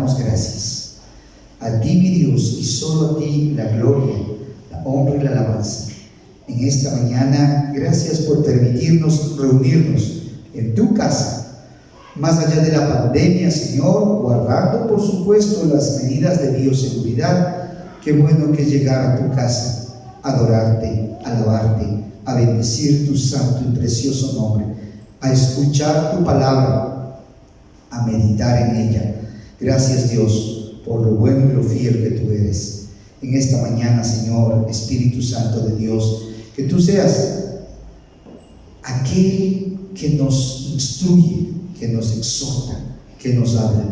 damos gracias. A ti, mi Dios, y solo a ti la gloria, la honra y la alabanza. En esta mañana, gracias por permitirnos reunirnos en tu casa, más allá de la pandemia, Señor, guardando, por supuesto, las medidas de bioseguridad. Qué bueno que es llegar a tu casa, adorarte, alabarte, a bendecir tu santo y precioso nombre, a escuchar tu palabra, a meditar en ella. Gracias, Dios, por lo bueno y lo fiel que tú eres. En esta mañana, Señor, Espíritu Santo de Dios, que tú seas aquel que nos instruye, que nos exhorta, que nos habla,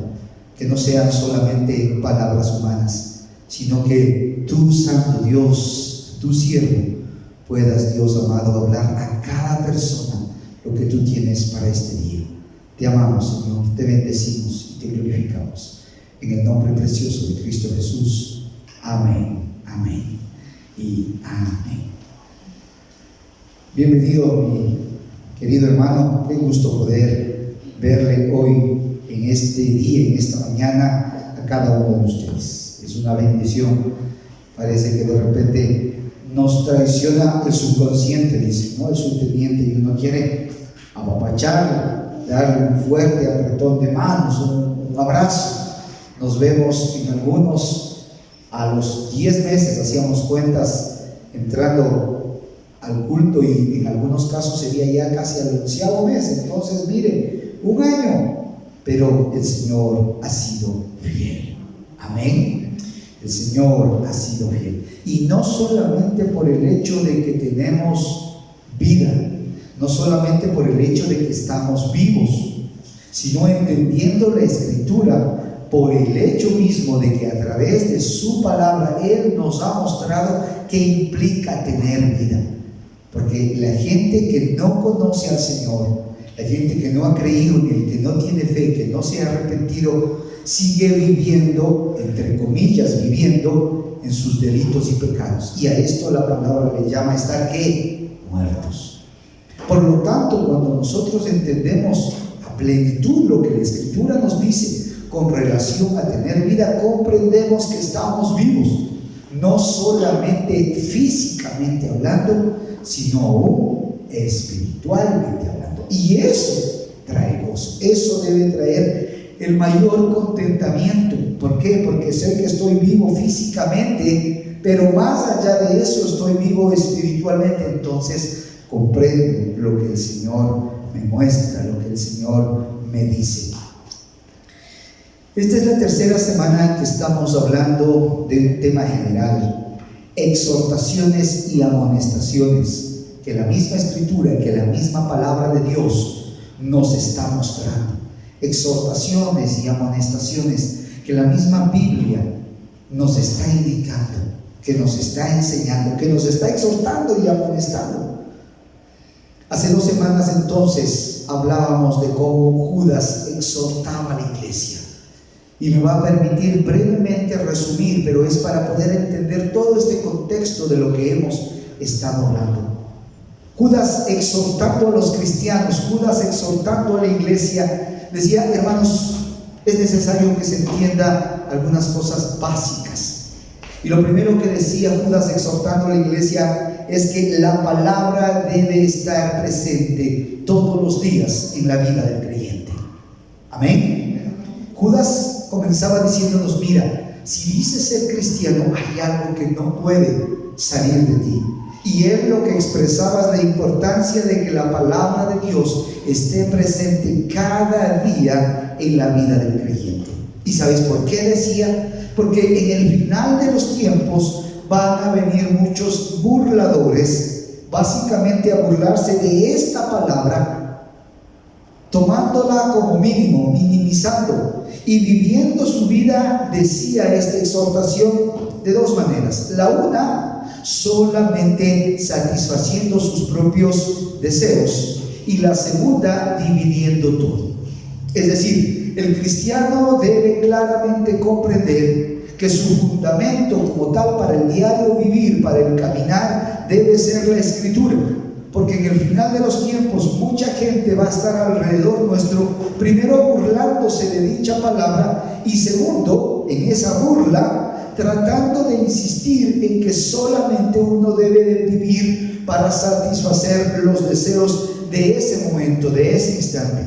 que no sean solamente palabras humanas, sino que tú, Santo Dios, tu siervo, puedas, Dios amado, hablar a cada persona lo que tú tienes para este día. Te amamos, Señor, te bendecimos y te glorificamos. En el nombre precioso de Cristo Jesús. Amén, amén y amén. Bienvenido, mi querido hermano. Qué gusto poder verle hoy, en este día, en esta mañana, a cada uno de ustedes. Es una bendición. Parece que de repente nos traiciona el subconsciente, dice, ¿no? El subteniente, y uno quiere apapacharlo, darle un fuerte apretón de manos, un abrazo. Nos vemos en algunos, a los 10 meses hacíamos cuentas, entrando al culto, y en algunos casos sería ya casi al 11º mes. Entonces, mire, un año, pero el Señor ha sido fiel. Amén. El Señor ha sido fiel. Y no solamente por el hecho de que tenemos vida, no solamente por el hecho de que estamos vivos, sino entendiendo la Escritura, por el hecho mismo de que a través de su palabra Él nos ha mostrado qué implica tener vida. Porque la gente que no conoce al Señor, la gente que no ha creído en Él, que no tiene fe, que no se ha arrepentido, sigue viviendo, entre comillas, viviendo en sus delitos y pecados. Y a esto la palabra le llama estar, ¿qué? Muertos. Por lo tanto, cuando nosotros entendemos a plenitud lo que la Escritura nos dice con relación a tener vida, comprendemos que estamos vivos, no solamente físicamente hablando, sino aún espiritualmente hablando. Y eso trae gozo, eso debe traer el mayor contentamiento. ¿Por qué? Porque sé que estoy vivo físicamente, pero más allá de eso estoy vivo espiritualmente. Entonces comprendo lo que el Señor me muestra, lo que el Señor me dice. Esta es la tercera semana que estamos hablando de un tema general: exhortaciones y amonestaciones, que la misma Escritura, que la misma palabra de Dios nos está mostrando. Exhortaciones y amonestaciones que la misma Biblia nos está indicando, que nos está enseñando, que nos está exhortando y amonestando. Hace 2 semanas entonces hablábamos de cómo Judas exhortaba a la iglesia. Y me va a permitir brevemente resumir, pero es para poder entender todo este contexto de lo que hemos estado hablando. Judas exhortando a los cristianos, Judas exhortando a la iglesia, decía: hermanos, es necesario que se entienda algunas cosas básicas. Y lo primero que decía Judas exhortando a la iglesia es que la palabra debe estar presente todos los días en la vida del creyente. Amén. Judas comenzaba diciéndonos: mira, si dices ser cristiano, hay algo que no puede salir de ti. Y él lo que expresaba es la importancia de que la palabra de Dios esté presente cada día en la vida del creyente. ¿Y sabes por qué decía? Porque en el final de los tiempos van a venir muchos burladores, básicamente a burlarse de esta palabra, tomándola como mínimo, minimizando y viviendo su vida, decía esta exhortación, de 2 maneras. La una, solamente satisfaciendo sus propios deseos, y la segunda, dividiendo todo. Es decir, el cristiano debe claramente comprender que su fundamento como tal para el diario vivir, para el caminar, debe ser la Escritura. porque en el final de los tiempos mucha gente va a estar alrededor nuestro, primero burlándose de dicha palabra y segundo, en esa burla, tratando de insistir en que solamente uno debe de vivir para satisfacer los deseos de ese momento, de ese instante.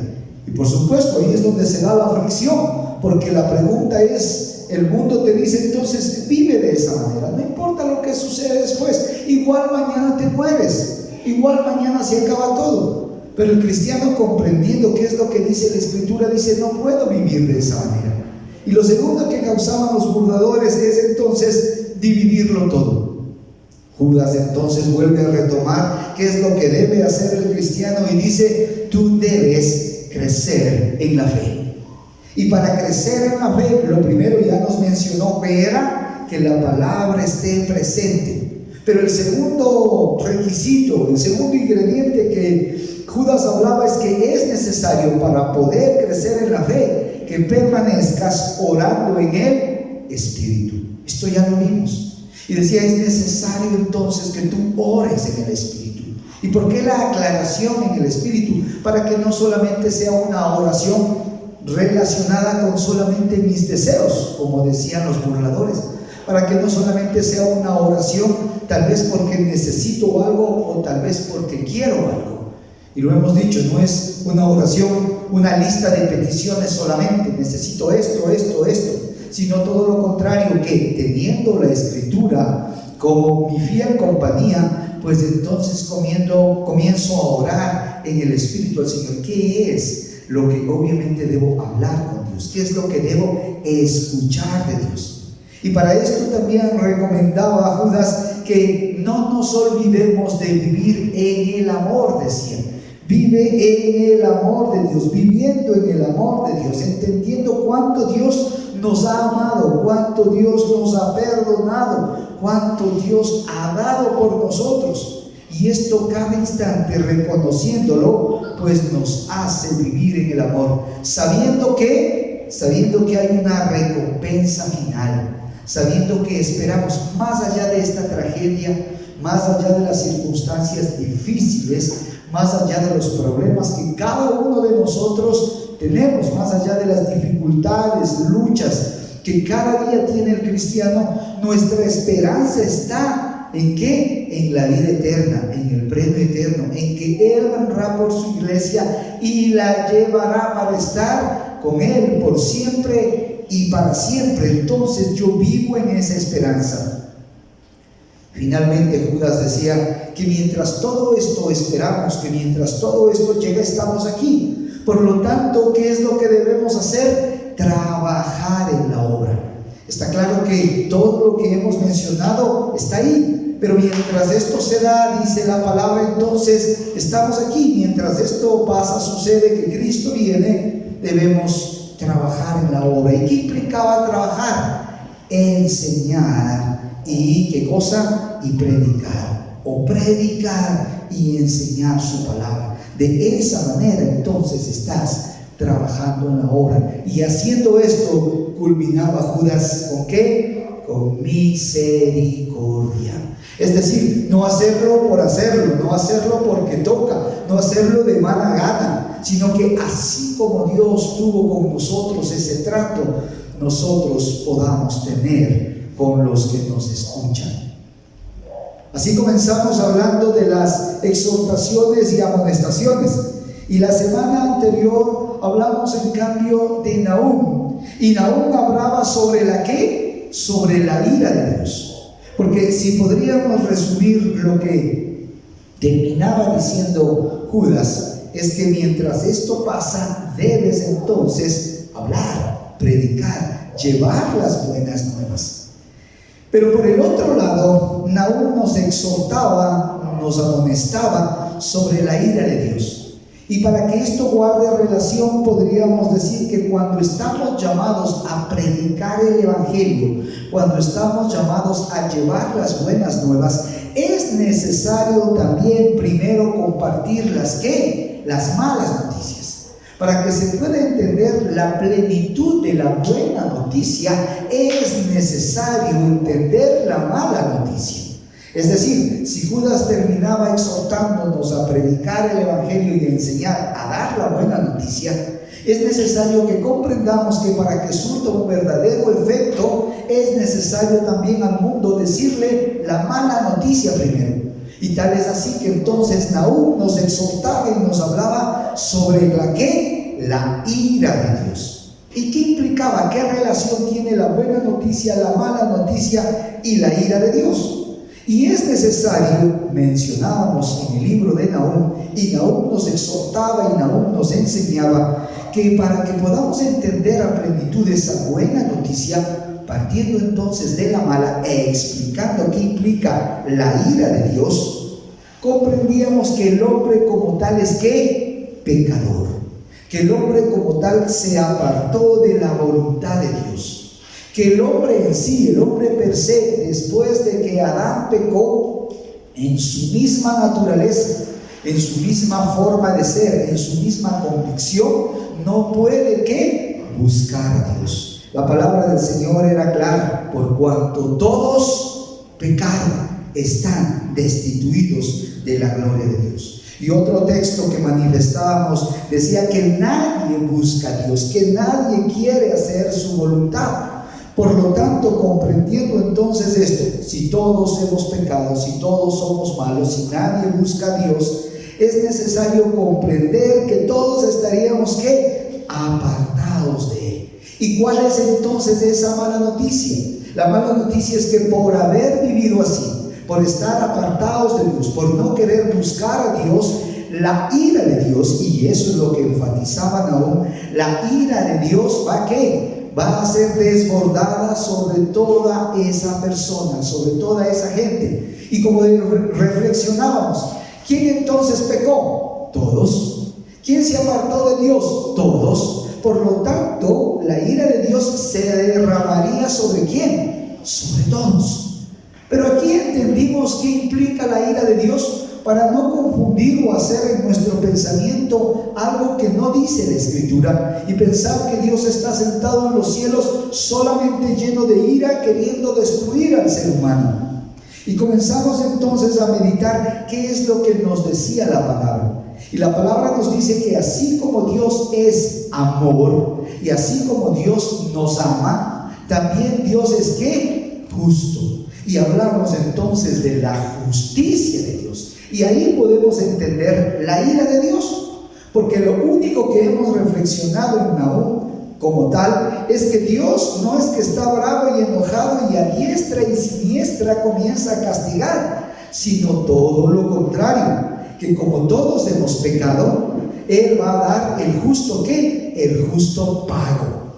Y por supuesto, ahí es donde se da la fricción, porque la pregunta es, el mundo te dice entonces vive de esa manera, no importa lo que sucede después, igual mañana te mueres, igual mañana se acaba todo. Pero el cristiano, comprendiendo qué es lo que dice la Escritura, dice no puedo vivir de esa manera. Y lo segundo que causaban los burladores es entonces dividirlo todo. Judas entonces vuelve a retomar qué es lo que debe hacer el cristiano y dice, tú debes crecer en la fe. Y para crecer en la fe, lo primero ya nos mencionó que era que la palabra esté presente. Pero el segundo requisito, el segundo ingrediente que Judas hablaba es que es necesario para poder crecer en la fe que permanezcas orando en el Espíritu. Esto ya lo vimos. Y decía, es necesario entonces que tú ores en el Espíritu. ¿Y por qué la aclaración en el Espíritu? Para que no solamente sea una oración relacionada con solamente mis deseos, como decían los burladores, para que no solamente sea una oración tal vez porque necesito algo o tal vez porque quiero algo. Y lo hemos dicho, no es una oración, una lista de peticiones solamente, necesito esto, sino todo lo contrario, que teniendo la Escritura como mi fiel compañía, pues entonces comienzo a orar en el Espíritu al Señor. ¿Qué es lo que obviamente debo hablar con Dios? ¿Qué es lo que debo escuchar de Dios? Y para esto también recomendaba a Judas que no nos olvidemos de vivir en el amor, decía. Vive en el amor de Dios, viviendo en el amor de Dios, entendiendo cuánto Dios nos ha amado, cuánto Dios nos ha perdonado, cuánto Dios ha dado por nosotros. Y esto cada instante, reconociéndolo, pues nos hace vivir en el amor, sabiendo que hay una recompensa final, sabiendo que esperamos más allá de esta tragedia, más allá de las circunstancias difíciles, más allá de los problemas que cada uno de nosotros tenemos, más allá de las dificultades, luchas que cada día tiene el cristiano, nuestra esperanza está ¿en qué? En la vida eterna, en el premio eterno, en que Él vendrá por su iglesia y la llevará para estar con Él por siempre y para siempre. Entonces yo vivo en esa esperanza. Finalmente Judas decía que mientras todo esto esperamos, que mientras todo esto llega, estamos aquí. Por lo tanto, ¿qué es lo que debemos hacer? Trabajar en la obra. Está claro que todo lo que hemos mencionado está ahí, pero mientras esto se da, dice la palabra, entonces estamos aquí. Mientras esto pasa, sucede que Cristo viene, debemos trabajar en la obra. ¿Y qué implicaba trabajar? Enseñar. ¿Y qué cosa? Y predicar, o predicar y enseñar su palabra. De esa manera entonces estás trabajando en la obra. Y haciendo esto, culminaba Judas ¿con qué? Con misericordia. Es decir, no hacerlo por hacerlo, no hacerlo porque toca, no hacerlo de mala gana, sino que así como Dios tuvo con nosotros ese trato, nosotros podamos tener con los que nos escuchan. Así comenzamos hablando de las exhortaciones y amonestaciones, y la semana anterior hablamos en cambio de Nahum, y Nahum hablaba sobre la ¿qué? Sobre la ira de Dios. Porque si podríamos resumir lo que terminaba diciendo Judas, es que mientras esto pasa, debes entonces hablar, predicar, llevar las buenas nuevas. Pero por el otro lado, Nahum nos exhortaba, nos amonestaba sobre la ira de Dios. Y para que esto guarde relación, podríamos decir que cuando estamos llamados a predicar el Evangelio, cuando estamos llamados a llevar las buenas nuevas, es necesario también primero compartir las malas noticias. Para que se pueda entender la plenitud de la buena noticia, es necesario entender la mala noticia. Es decir, si Judas terminaba exhortándonos a predicar el Evangelio y a enseñar, a dar la buena noticia, es necesario que comprendamos que para que surta un verdadero efecto, es necesario también al mundo decirle la mala noticia primero. Y tal es así que entonces Nahum nos exhortaba y nos hablaba sobre la ira de Dios. ¿Y qué implicaba? ¿Qué relación tiene la buena noticia, la mala noticia y la ira de Dios? Y es necesario, mencionábamos en el libro de Nahum, y Nahum nos exhortaba y Nahum nos enseñaba que para que podamos entender a plenitud esa buena noticia, partiendo entonces de la mala e explicando qué implica la ira de Dios, comprendíamos que el hombre como tal es ¿qué? Pecador, que el hombre como tal se apartó de la voluntad de Dios. Que el hombre en sí, el hombre per se, después de que Adán pecó, en su misma naturaleza, en su misma forma de ser, en su misma convicción, no puede ¿qué? Buscar a Dios. La palabra del Señor era clara: por cuanto todos pecaron, están destituidos de la gloria de Dios. Y otro texto que manifestábamos decía que nadie busca a Dios, que nadie quiere hacer su voluntad. Por lo tanto, comprendiendo entonces esto, si todos hemos pecado, si todos somos malos, si nadie busca a Dios, es necesario comprender que todos estaríamos ¿qué? Apartados de Él. ¿Y cuál es entonces esa mala noticia? La mala noticia es que por haber vivido así, por estar apartados de Dios, por no querer buscar a Dios, la ira de Dios, y eso es lo que enfatizaba Nahum, la ira de Dios va a ¿qué? Va a ser desbordada sobre toda esa persona, sobre toda esa gente. Y como reflexionábamos, ¿quién entonces pecó? Todos. ¿Quién se apartó de Dios? Todos. Por lo tanto, la ira de Dios se derramaría ¿sobre quién? Sobre todos. Pero aquí entendimos qué implica la ira de Dios, para no confundir o hacer en nuestro pensamiento algo que no dice la Escritura y pensar que Dios está sentado en los cielos solamente lleno de ira, queriendo destruir al ser humano. Y comenzamos entonces a meditar qué es lo que nos decía la palabra. Y la palabra nos dice que así como Dios es amor y así como Dios nos ama, también Dios es ¿qué? Justo. Y hablamos entonces de la justicia de Dios. Y ahí podemos entender la ira de Dios, porque lo único que hemos reflexionado en Nahum como tal es que Dios no es que está bravo y enojado y a diestra y siniestra comienza a castigar, sino todo lo contrario, que como todos hemos pecado, Él va a dar el justo ¿qué? El justo pago.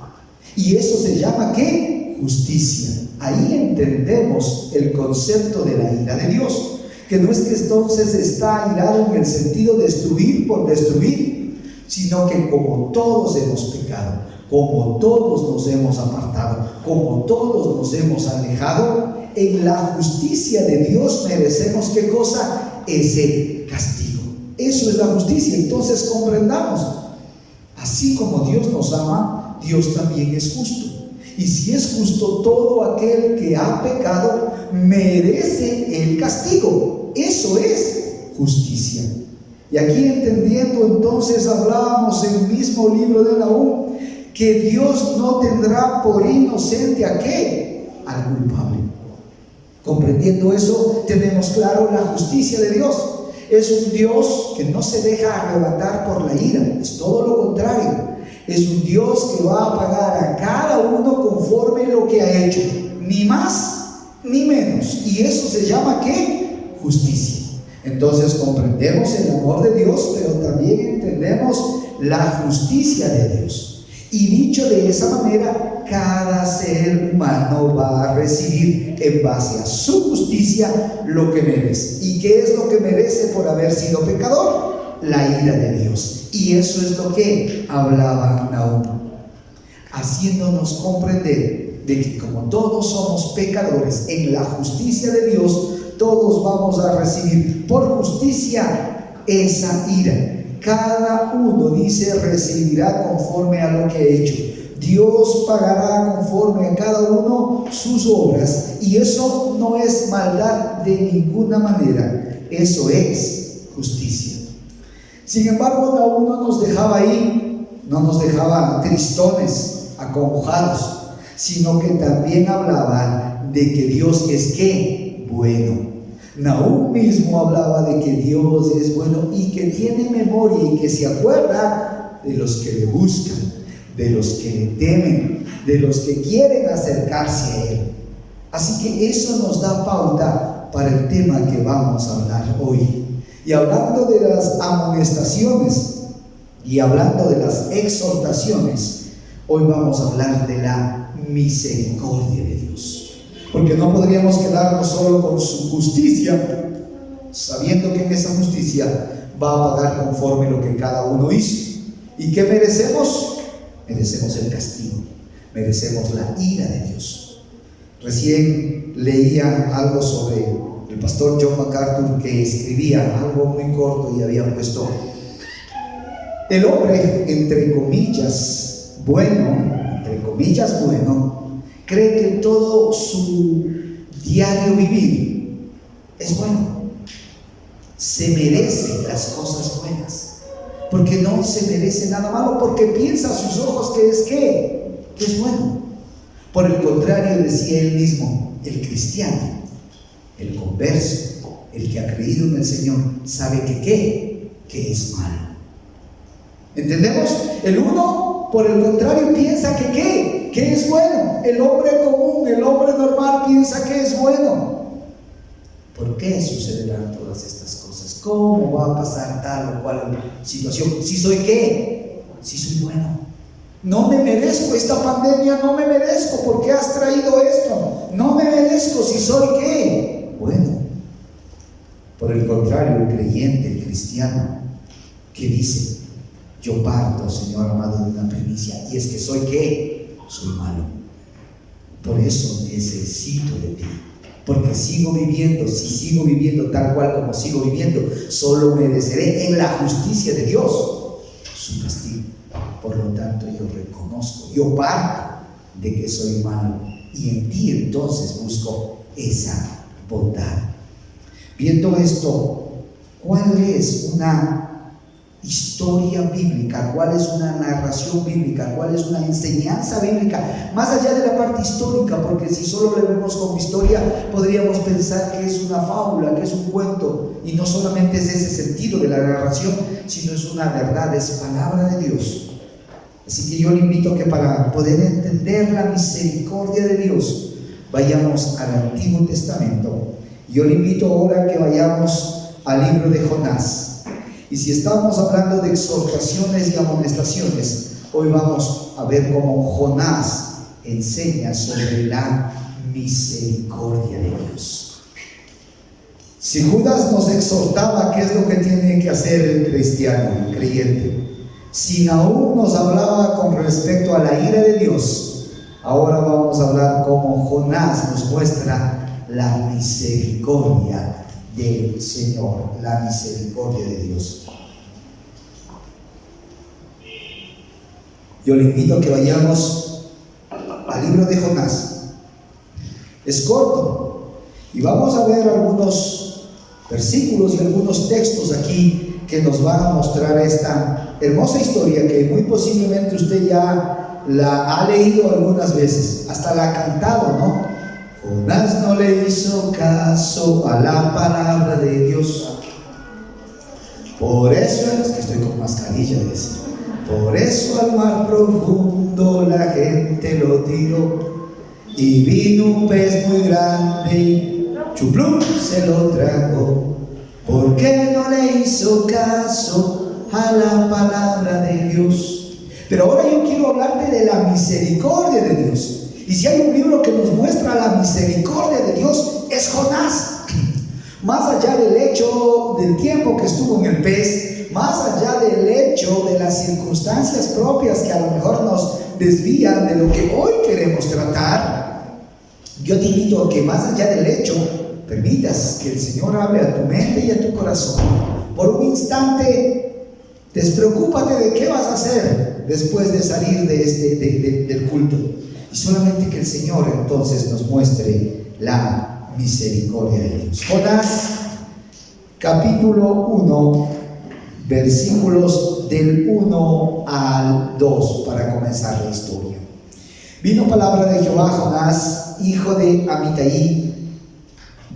Y eso se llama ¿qué? Justicia. Ahí entendemos el concepto de la ira de Dios. Que no es que entonces está airado en el sentido de destruir por destruir, sino que como todos hemos pecado, como todos nos hemos apartado, como todos nos hemos alejado, en la justicia de Dios merecemos ¿qué cosa? Ese castigo. Eso es la justicia. Entonces comprendamos, así como Dios nos ama, Dios también es justo. Y si es justo, todo aquel que ha pecado merece el castigo. Eso es justicia. Y aquí entendiendo entonces hablábamos en el mismo libro de Nahum que Dios no tendrá por inocente ¿a qué? Al culpable. Comprendiendo eso, tenemos claro la justicia de Dios. Es un Dios que no se deja arrebatar por la ira, es todo lo contrario. Es un Dios que va a pagar a cada uno conforme lo que ha hecho, ni más ni menos. Y eso se llama ¿qué? Justicia. Entonces comprendemos el amor de Dios, pero también entendemos la justicia de Dios. Y dicho de esa manera, cada ser humano va a recibir en base a su justicia lo que merece. ¿Y qué es lo que merece por haber sido pecador? La ira de Dios. Y eso es lo que hablaba Nahum, haciéndonos comprender de que como todos somos pecadores, en la justicia de Dios todos vamos a recibir por justicia esa ira. Cada uno, dice, recibirá conforme a lo que ha hecho. Dios pagará conforme a cada uno sus obras, y eso no es maldad de ninguna manera, eso es justicia. Sin embargo, aún no nos dejaba ahí, no nos dejaba tristones, acongojados, sino que también hablaba de que Dios es ¿qué? Bueno. Nahum mismo hablaba de que Dios es bueno y que tiene memoria y que se acuerda de los que le buscan, de los que le temen, de los que quieren acercarse a Él. Así que eso nos da pauta para el tema que vamos a hablar hoy. Y hablando de las amonestaciones y hablando de las exhortaciones, hoy vamos a hablar de la misericordia de Dios. Porque no podríamos quedarnos solo con su justicia, sabiendo que en esa justicia va a pagar conforme lo que cada uno hizo. ¿Y qué merecemos? Merecemos el castigo, merecemos la ira de Dios. Recién leía algo sobre el pastor John MacArthur, que escribía algo muy corto y había puesto: el hombre, entre comillas, bueno, cree que todo su diario vivir es bueno. Se merece las cosas buenas, porque no se merece nada malo, porque piensa a sus ojos que es ¿qué? Que es bueno. Por el contrario, decía él mismo, el cristiano, el converso, el que ha creído en el Señor, sabe que ¿qué? Que es malo. ¿Entendemos? El uno, por el contrario, piensa que ¿qué? Que es bueno. El hombre común, el hombre normal piensa que es bueno. ¿Por qué sucederán todas estas cosas? ¿Cómo va a pasar tal o cual situación? Si soy ¿qué? Si soy bueno. No me merezco esta pandemia, no me merezco. ¿Por qué has traído esto? No me merezco si soy ¿qué? Bueno. Por el contrario, el creyente, el cristiano, que dice: yo parto, Señor amado, de una primicia, y es que soy ¿qué? Soy malo. Por eso necesito de ti, porque sigo viviendo. Si sigo viviendo tal cual como sigo viviendo, solo mereceré en la justicia de Dios su castigo. Por lo tanto, yo reconozco, yo parto de que soy malo, y en ti entonces busco esa bondad. Viendo esto, ¿cuál es una historia bíblica? ¿Cuál es una narración bíblica? ¿Cuál es una enseñanza bíblica? Más allá de la parte histórica, porque si solo le vemos como historia, podríamos pensar que es una fábula, que es un cuento, y no solamente es ese sentido de la narración, sino es una verdad, es palabra de Dios. Así que yo le invito a que para poder entender la misericordia de Dios, vayamos al Antiguo Testamento. Yo le invito ahora a que vayamos al libro de Jonás. Y si estamos hablando de exhortaciones y amonestaciones, hoy vamos a ver cómo Jonás enseña sobre la misericordia de Dios. Si Judas nos exhortaba qué es lo que tiene que hacer el cristiano, el creyente, si Nahum nos hablaba con respecto a la ira de Dios, ahora vamos a hablar cómo Jonás nos muestra la misericordia del Señor, la misericordia de Dios. Yo le invito a que vayamos al libro de Jonás. Es corto y vamos a ver algunos versículos y algunos textos aquí que nos van a mostrar esta hermosa historia que muy posiblemente usted ya la ha leído algunas veces, hasta la ha cantado, ¿no? Jonás no le hizo caso a la palabra de Dios. Por eso es que estoy con mascarilla, dice. Por eso al mar profundo la gente lo tiró, y vino un pez muy grande y chuplum se lo tragó. ¿Por qué no le hizo caso a la palabra de Dios? Pero ahora yo quiero hablarte de la misericordia de Dios. Y si hay un libro que nos muestra la misericordia de Dios, es Jonás. Más allá del hecho del tiempo que estuvo en el pez, más allá del hecho de las circunstancias propias que a lo mejor nos desvían de lo que hoy queremos tratar, yo te invito a que más allá del hecho, permitas que el Señor hable a tu mente y a tu corazón por un instante Despreocúpate de qué vas a hacer después de salir del culto. Y solamente que el Señor entonces nos muestre la misericordia de Dios. Jonás, capítulo 1, versículos del 1 al 2, para comenzar la historia. Vino palabra de Jehová a Jonás, hijo de Amitai,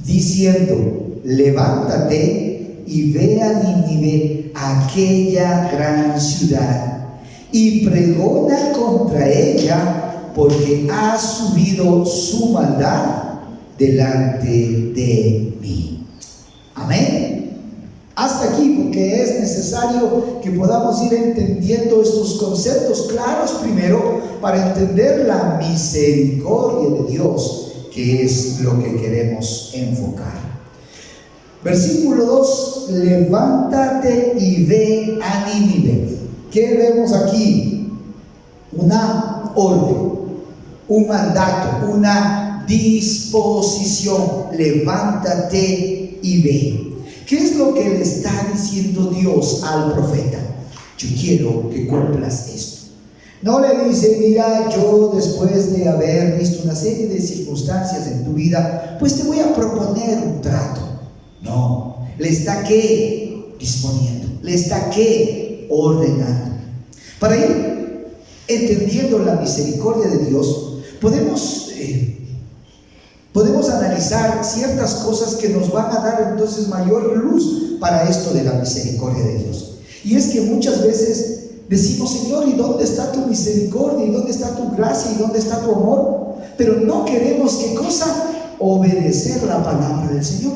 diciendo: levántate y ve a Nínive, aquella gran ciudad, y pregona contra ella, porque ha subido su maldad delante de mí. Amén. Hasta aquí, porque es necesario que podamos ir entendiendo estos conceptos claros primero para entender la misericordia de Dios, que es lo que queremos enfocar. Versículo 2: levántate y ve a Nínive. ¿Qué vemos aquí? Una orden, un mandato, una disposición. Levántate y ve. ¿Qué es lo que le está diciendo Dios al profeta? Yo quiero que cumplas esto. No le dice: mira, yo después de haber visto una serie de circunstancias en tu vida, pues te voy a proponer un trato. No, le está ¿qué? Disponiendo, le está ¿qué? Ordenando. Para ir entendiendo la misericordia de Dios, podemos analizar ciertas cosas que nos van a dar entonces mayor luz para esto de la misericordia de Dios. Y es que muchas veces decimos: Señor, ¿y dónde está tu misericordia? ¿Y dónde está tu gracia? ¿Y dónde está tu amor? Pero no queremos, ¿qué cosa? Obedecer la palabra del Señor.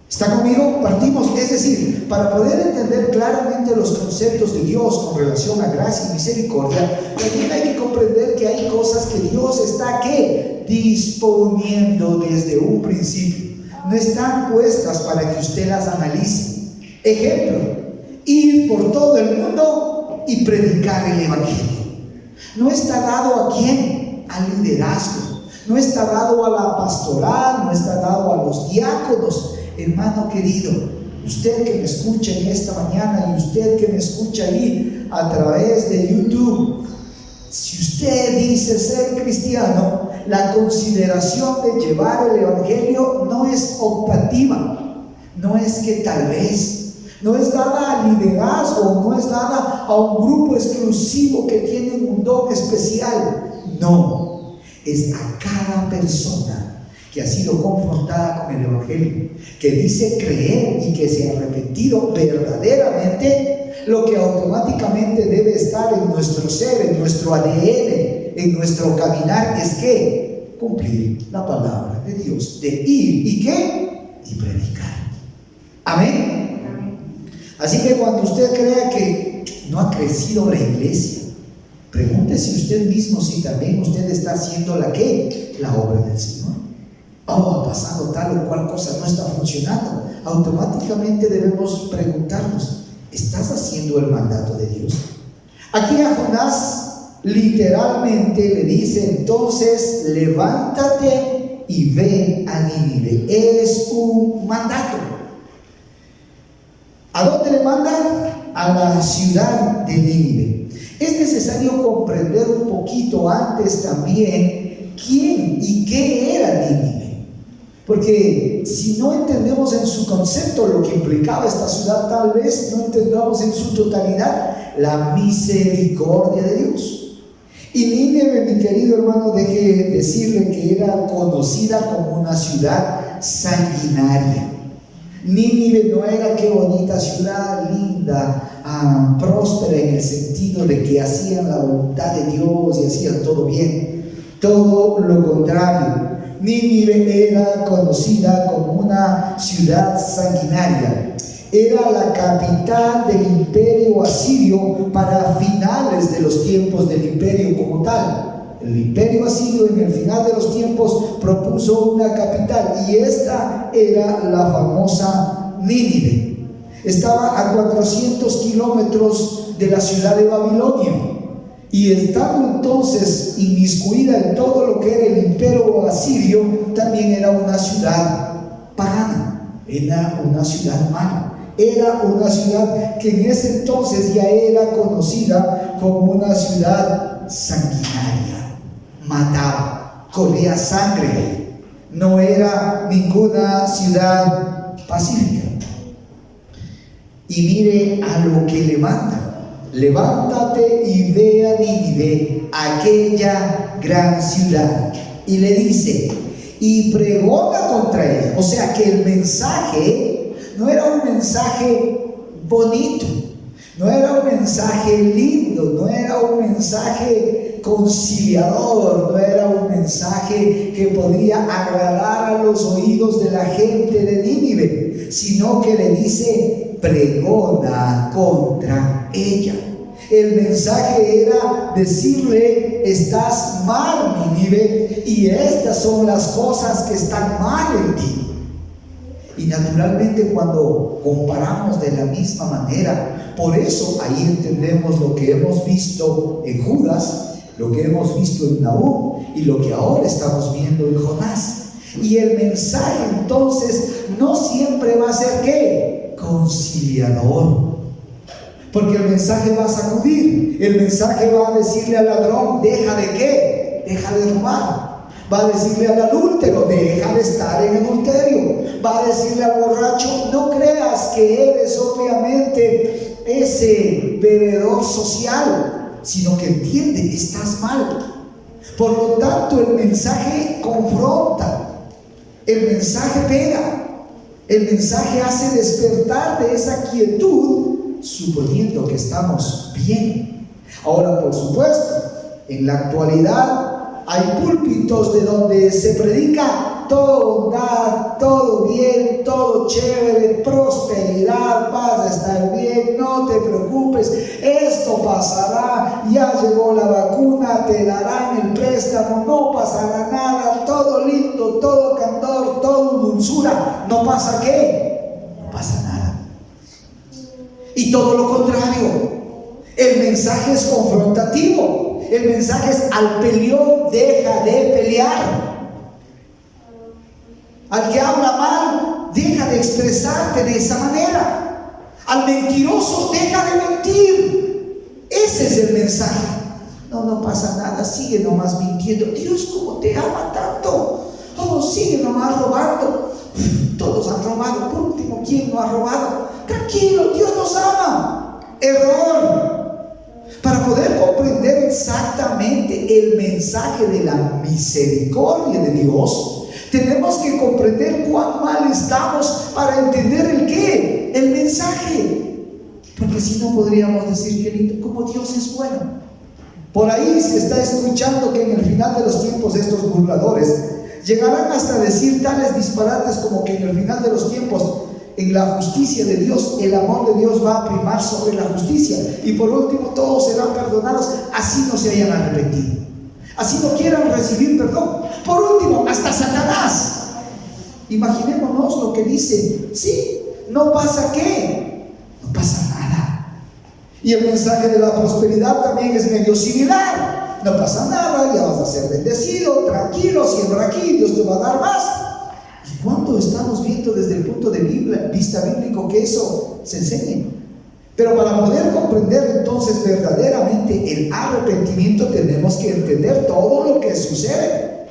¿Está conmigo? Partimos, es decir, para poder entender claramente los conceptos de Dios con relación a gracia y misericordia, también hay que comprender que hay cosas que Dios está ¿qué? Disponiendo desde un principio. No están puestas para que usted las analice. Ejemplo: ir por todo el mundo y predicar el evangelio. No está dado ¿a quién? Al liderazgo. No está dado a la pastoral, no está dado a los diáconos. Hermano querido, usted que me escucha en esta mañana y usted que me escucha ahí a través de YouTube, si usted dice ser cristiano, la consideración de llevar el evangelio no es optativa, no es que tal vez, no es dada al liderazgo, no es dada a un grupo exclusivo que tiene un don especial. No, es a cada persona que ha sido confrontada con el evangelio, que dice creer y que se ha arrepentido verdaderamente, lo que automáticamente debe estar en nuestro ser, en nuestro ADN, en nuestro caminar, es que cumplir la palabra de Dios, de ir y qué, y predicar. Amén. Así que cuando usted crea que no ha crecido la iglesia, pregúntese usted mismo si también usted está haciendo la obra del Señor. Ha pasado tal o cual cosa, no está funcionando. Automáticamente debemos preguntarnos: ¿estás haciendo el mandato de Dios? Aquí a Jonás literalmente le dice entonces: levántate y ve a Nínive. Es un mandato. ¿A dónde le manda? A la ciudad de Nínive. Es necesario comprender un poquito antes también quién y qué era Nínive. Porque si no entendemos en su concepto lo que implicaba esta ciudad, tal vez no entendamos en su totalidad la misericordia de Dios. Y Nínive, mi querido hermano, deje decirle que era conocida como una ciudad sanguinaria. Nínive no era qué bonita ciudad, linda, próspera en el sentido de que hacían la voluntad de Dios y hacían todo bien. Todo lo contrario. Nínive era conocida como una ciudad sanguinaria. Era la capital del imperio asirio para finales de los tiempos del imperio como tal. El imperio asirio en el final de los tiempos propuso una capital y esta era la famosa Nínive. Estaba a 400 kilómetros de la ciudad de Babilonia. Y estando entonces inmiscuida en todo lo que era el imperio asirio, también era una ciudad pagana, era una ciudad mala, Era una ciudad que en ese entonces ya era conocida como una ciudad sanguinaria. Mataba, corría sangre. No era ninguna ciudad pacífica. Y mire a lo que le manda. Levántate y ve a Nínive, aquella gran ciudad. Y le dice, y pregona contra ella. O sea que el mensaje no era un mensaje bonito, no era un mensaje lindo, no era un mensaje conciliador, no era un mensaje que podía agradar a los oídos de la gente de Nínive, sino que le dice, pregona contra ella. El mensaje era decirle, estás mal, Nínive, y estas son las cosas que están mal en ti. Y naturalmente cuando comparamos de la misma manera, por eso ahí entendemos lo que hemos visto en Judas, lo que hemos visto en Nahum y lo que ahora estamos viendo en Jonás. Y el mensaje entonces no siempre va a ser ¿qué? Conciliador. Porque el mensaje va a sacudir, el mensaje va a decirle al ladrón, deja de ¿qué? Deja de robar. Va a decirle al adúltero, deja de estar en adulterio. Va a decirle al borracho, no creas que eres obviamente ese bebedor social, sino que entiende, estás mal. Por lo tanto, el mensaje confronta, el mensaje pega, el mensaje hace despertar de esa quietud, suponiendo que estamos bien. Ahora, por supuesto, en la actualidad hay púlpitos de donde se predica todo bondad, todo bien, todo chévere, prosperidad, vas a estar bien, no te preocupes, esto pasará, ya llegó la vacuna, te darán el préstamo, no pasará nada, todo lindo, todo candor, todo dulzura. ¿No pasa qué? No pasa nada. Y todo lo contrario, el mensaje es confrontativo. El mensaje es, al peleón deja de pelear. Al que habla mal, deja de expresarte de esa manera. Al mentiroso, deja de mentir. Ese es el mensaje. No pasa nada, sigue nomás mintiendo. Dios, ¿cómo te ama tanto? Oh, sigue nomás robando. Todos han robado. Por último, ¿quién no ha robado? Tranquilo, Dios nos ama. Error. Para poder comprender exactamente el mensaje de la misericordia de Dios, tenemos que comprender cuán mal estamos para entender el qué, el mensaje. Porque si no podríamos decir, qué lindo, como Dios es bueno. Por ahí se está escuchando que en el final de los tiempos estos burladores llegarán hasta decir tales disparates como que en el final de los tiempos, en la justicia de Dios, el amor de Dios va a primar sobre la justicia. Y por último, todos serán perdonados, así no se hayan arrepentido, así no quieran recibir perdón. Por último, hasta Satanás. Imaginémonos lo que dice, sí, no pasa qué, no pasa nada. Y el mensaje de la prosperidad también es medio similar. No pasa nada, ya vas a ser bendecido, tranquilo, siembra aquí, Dios te va a dar más. ¿Cuándo estamos viendo desde el punto de vista bíblico que eso se enseñe? Pero para poder comprender entonces verdaderamente el arrepentimiento, tenemos que entender todo lo que sucede.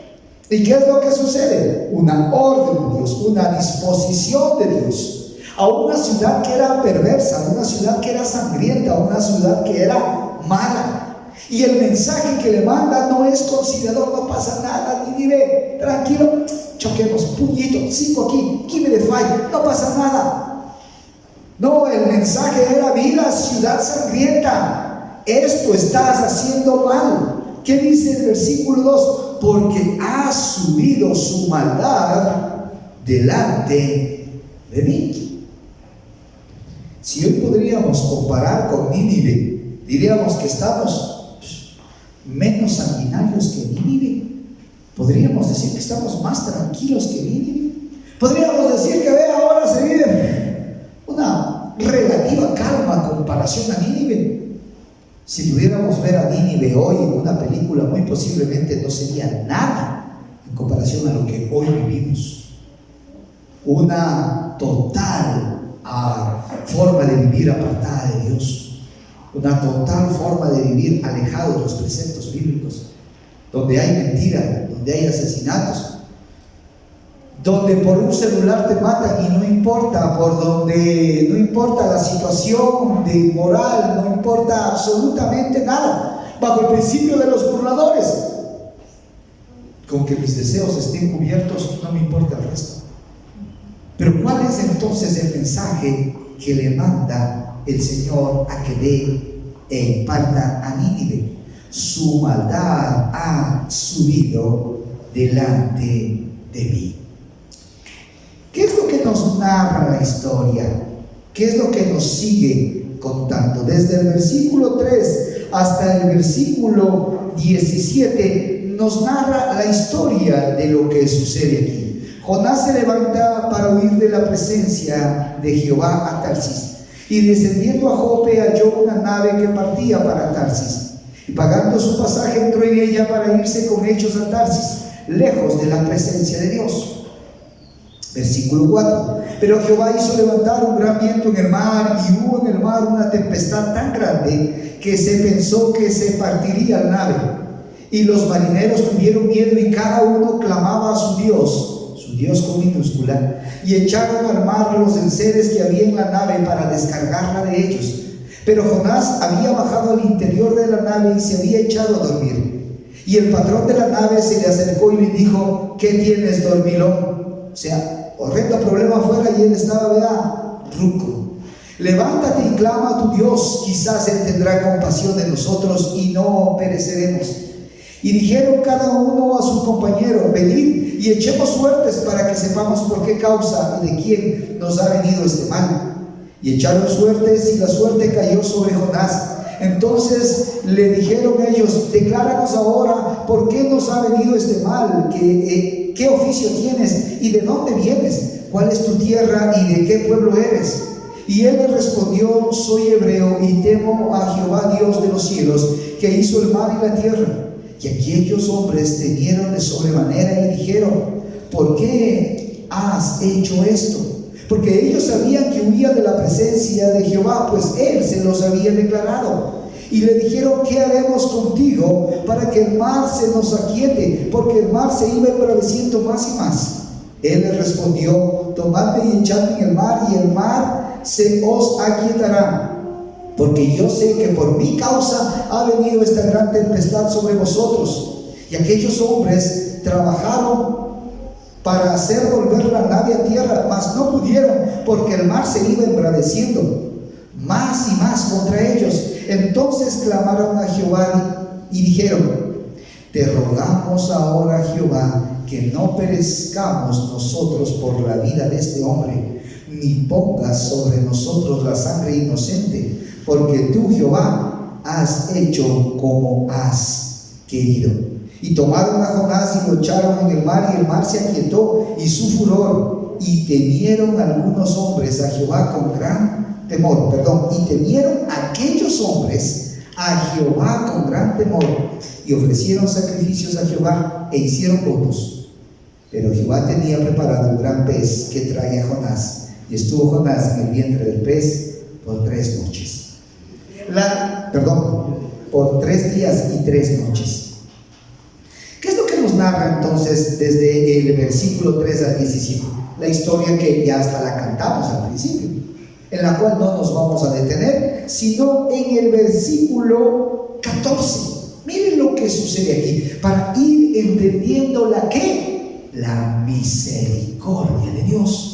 ¿Y qué es lo que sucede? Una orden de Dios, una disposición de Dios a una ciudad que era perversa, a una ciudad que era sangrienta, a una ciudad que era mala. Y el mensaje que le manda no es conciliador, no pasa nada, Nínive, tranquilo, choquemos, puñito, 5 aquí, give me the fight, no pasa nada. No, el mensaje era, mira, ciudad sangrienta, esto estás haciendo mal. ¿Qué dice el versículo 2? Porque ha subido su maldad delante de mí. Si hoy podríamos comparar con Nínive, diríamos que estamos menos sanguinarios que Nínive. Podríamos decir que estamos más tranquilos que Nínive. Podríamos decir que ahora se vive una relativa calma en comparación a Nínive. Si pudiéramos ver a Nínive hoy en una película, muy posiblemente no sería nada en comparación a lo que hoy vivimos. Una total forma de vivir apartada de Dios, una total forma de vivir alejado de los preceptos bíblicos, donde hay mentira, donde hay asesinatos, donde por un celular te matan y no importa, por donde no importa la situación de moral, no importa absolutamente nada, bajo el principio de los burladores. Con que mis deseos estén cubiertos, no me importa el resto. Pero ¿cuál es entonces el mensaje que le manda el Señor a que dé e imparta a Nínive? Su maldad ha subido delante de mí. ¿Qué es lo que nos narra la historia? ¿Qué es lo que nos sigue contando? Desde el versículo 3 hasta el versículo 17 nos narra la historia de lo que sucede aquí. Jonás se levanta para huir de la presencia de Jehová a Tarsis, y descendiendo a Jope halló una nave que partía para Tarsis, y pagando su pasaje entró en ella para irse con ellos a Tarsis, lejos de la presencia de Dios. Versículo 4. Pero Jehová hizo levantar un gran viento en el mar, y hubo en el mar una tempestad tan grande que se pensó que se partiría la nave. Y los marineros tuvieron miedo, y cada uno clamaba a su Dios con minúscula, y echaron al mar los enseres que había en la nave para descargarla de ellos. Pero Jonás había bajado al interior de la nave y se había echado a dormir. Y el patrón de la nave se le acercó y le dijo: ¿qué tienes, dormilón? O sea, horrendo problema afuera, y él estaba, ruco. Levántate y clama a tu Dios, quizás él tendrá compasión de nosotros y no pereceremos. Y dijeron cada uno a su compañero: venid y echemos suertes para que sepamos por qué causa y de quién nos ha venido este mal. Y echaron suertes, y la suerte cayó sobre Jonás. Entonces le dijeron ellos: decláranos ahora por qué nos ha venido este mal, qué oficio tienes y de dónde vienes, cuál es tu tierra y de qué pueblo eres. Y él le respondió: soy hebreo y temo a Jehová Dios de los cielos, que hizo el mar y la tierra. Y aquellos hombres temieron de sobremanera y dijeron: ¿por qué has hecho esto? Porque ellos sabían que huía de la presencia de Jehová, pues él se los había declarado. Y le dijeron: ¿qué haremos contigo para que el mar se nos aquiete? Porque el mar se iba embraveciendo más y más. Él les respondió: tomadme y echadme en el mar, y el mar se os aquietará. Porque yo sé que por mi causa ha venido esta gran tempestad sobre vosotros. Y aquellos hombres trabajaron para hacer volver la nave a tierra, mas no pudieron, porque el mar se iba embraveciendo más y más contra ellos. Entonces clamaron a Jehová y dijeron: te rogamos ahora, Jehová, que no perezcamos nosotros por la vida de este hombre, ni pongas sobre nosotros la sangre inocente, porque tú, Jehová, has hecho como has querido. Y tomaron a Jonás y lo echaron en el mar, y el mar se aquietó y su furor, y temieron algunos hombres a Jehová con gran temor. Y temieron aquellos hombres a Jehová con gran temor, y ofrecieron sacrificios a Jehová e hicieron votos. Pero Jehová tenía preparado un gran pez que trague a Jonás, y estuvo Jonás en el vientre del pez por 3 noches. Por 3 días y 3 noches. ¿Qué es lo que nos narra entonces desde el versículo 3 al 17? La historia que ya hasta la cantamos al principio, en la cual no nos vamos a detener, sino en el versículo 14. Miren lo que sucede aquí, para ir entendiendo la misericordia de Dios.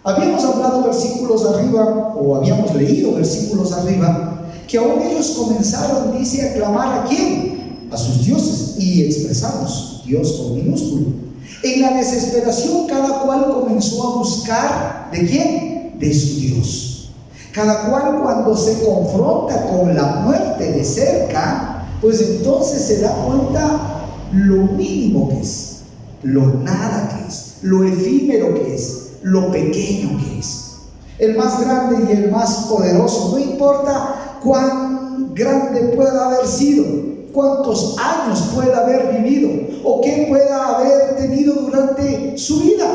Habíamos hablado versículos arriba, o habíamos leído versículos arriba, que aún ellos comenzaron, dice, a clamar ¿a quién? A sus dioses, y expresamos Dios con minúsculo. En la desesperación, cada cual comenzó a buscar ¿de quién? De su Dios. Cada cual, cuando se confronta con la muerte de cerca, pues entonces se da cuenta lo mínimo que es, lo nada que es, lo efímero que es, lo pequeño que es. El más grande y el más poderoso, no importa cuán grande pueda haber sido, cuántos años pueda haber vivido o qué pueda haber tenido durante su vida,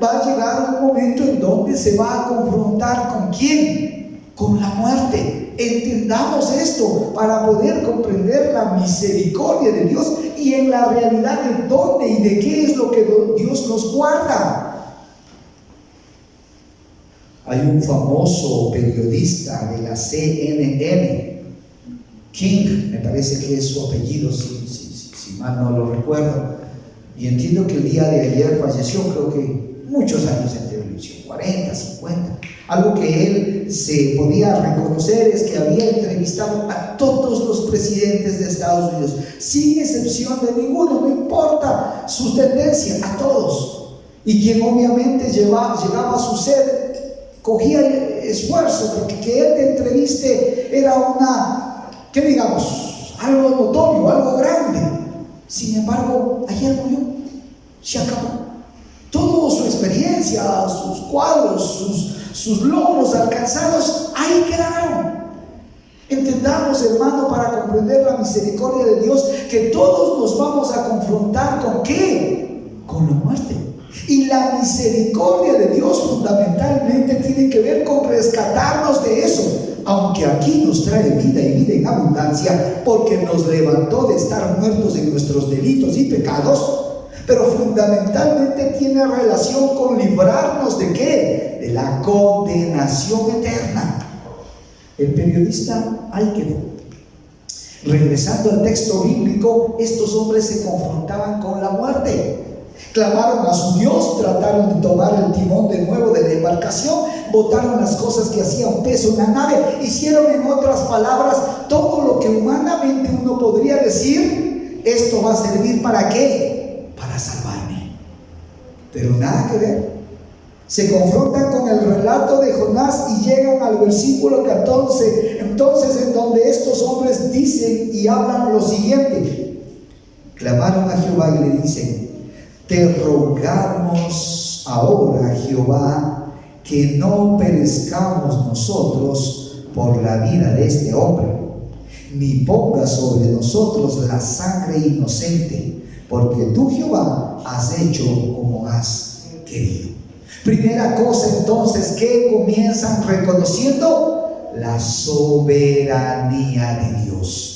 va a llegar un momento en donde se va a confrontar ¿con quién? Con la muerte. Entendamos esto para poder comprender la misericordia de Dios y en la realidad de dónde y de qué es lo que Dios nos guarda. Hay un famoso periodista de la CNN, King, me parece que es su apellido, si mal no lo recuerdo, y entiendo que el día de ayer falleció, creo que muchos años en televisión, 40, 50. Algo que él se podía reconocer es que había entrevistado a todos los presidentes de Estados Unidos, sin excepción de ninguno, no importa su tendencia, a todos. Y quien obviamente llegaba a su sede, cogía esfuerzo, porque que él te entreviste era ¿qué digamos? Algo notorio, algo grande. Sin embargo, ayer murió, se acabó. Toda su experiencia, sus cuadros, sus logros alcanzados, ahí quedaron. Entendamos, hermano, para comprender la misericordia de Dios, que todos nos vamos a confrontar ¿con qué? Con la muerte. Y la misericordia de Dios fundamentalmente tiene que ver con rescatarnos de eso. Aunque aquí nos trae vida y vida en abundancia, porque nos levantó de estar muertos en nuestros delitos y pecados, pero fundamentalmente tiene relación con librarnos ¿de qué? De la condenación eterna. El periodista ahí quedó. Regresando al texto bíblico, estos hombres se confrontaban con la muerte. Clamaron a su Dios, trataron de tomar el timón de nuevo de la embarcación, botaron las cosas que hacían peso en la nave, hicieron, en otras palabras, todo lo que humanamente uno podría decir: esto va a servir ¿para qué? Para salvarme. Pero nada que ver. Se confrontan con el relato de Jonás y llegan al versículo 14, entonces, en donde estos hombres dicen y hablan lo siguiente: clamaron a Jehová y le dicen: te rogamos ahora, Jehová, que no perezcamos nosotros por la vida de este hombre, ni pongas sobre nosotros la sangre inocente, porque tú, Jehová, has hecho como has querido. Primera cosa entonces que comienzan reconociendo: la soberanía de Dios.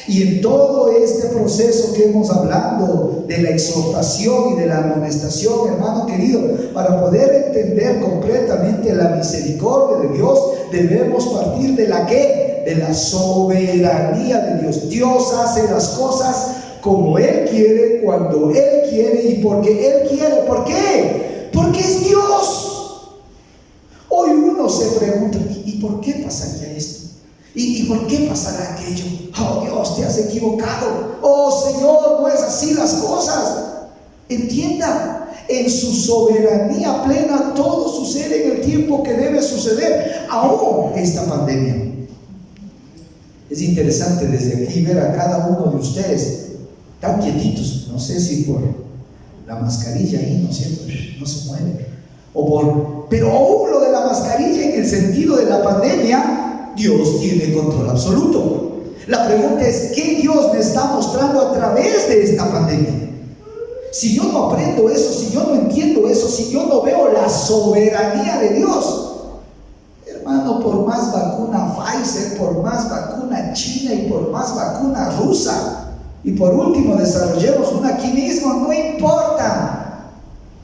Y en todo este proceso que hemos hablado de la exhortación y de la amonestación, hermano querido, para poder entender completamente la misericordia de Dios, debemos partir de la ¿qué? De la soberanía de Dios. Dios hace las cosas como Él quiere, cuando Él quiere y porque Él quiere. ¿Por qué? Porque es Dios. Hoy uno se pregunta: ¿y por qué pasaría esto? ¿Y por qué pasará aquello? Oh Dios, te has equivocado. Oh Señor, no es así las cosas. Entienda, en su soberanía plena todo sucede en el tiempo que debe suceder, aún esta pandemia. Es interesante desde aquí ver a cada uno de ustedes tan quietitos. No sé si por la mascarilla ahí, ¿no es cierto? No se mueve. Pero aún lo de la mascarilla en el sentido de la pandemia, Dios tiene control absoluto. La pregunta es: ¿qué Dios me está mostrando a través de esta pandemia? Si yo no aprendo eso, si yo no entiendo eso, si yo no veo la soberanía de Dios, hermano, por más vacuna Pfizer, por más vacuna china y por más vacuna rusa, y por último desarrollemos una aquí mismo, no importa.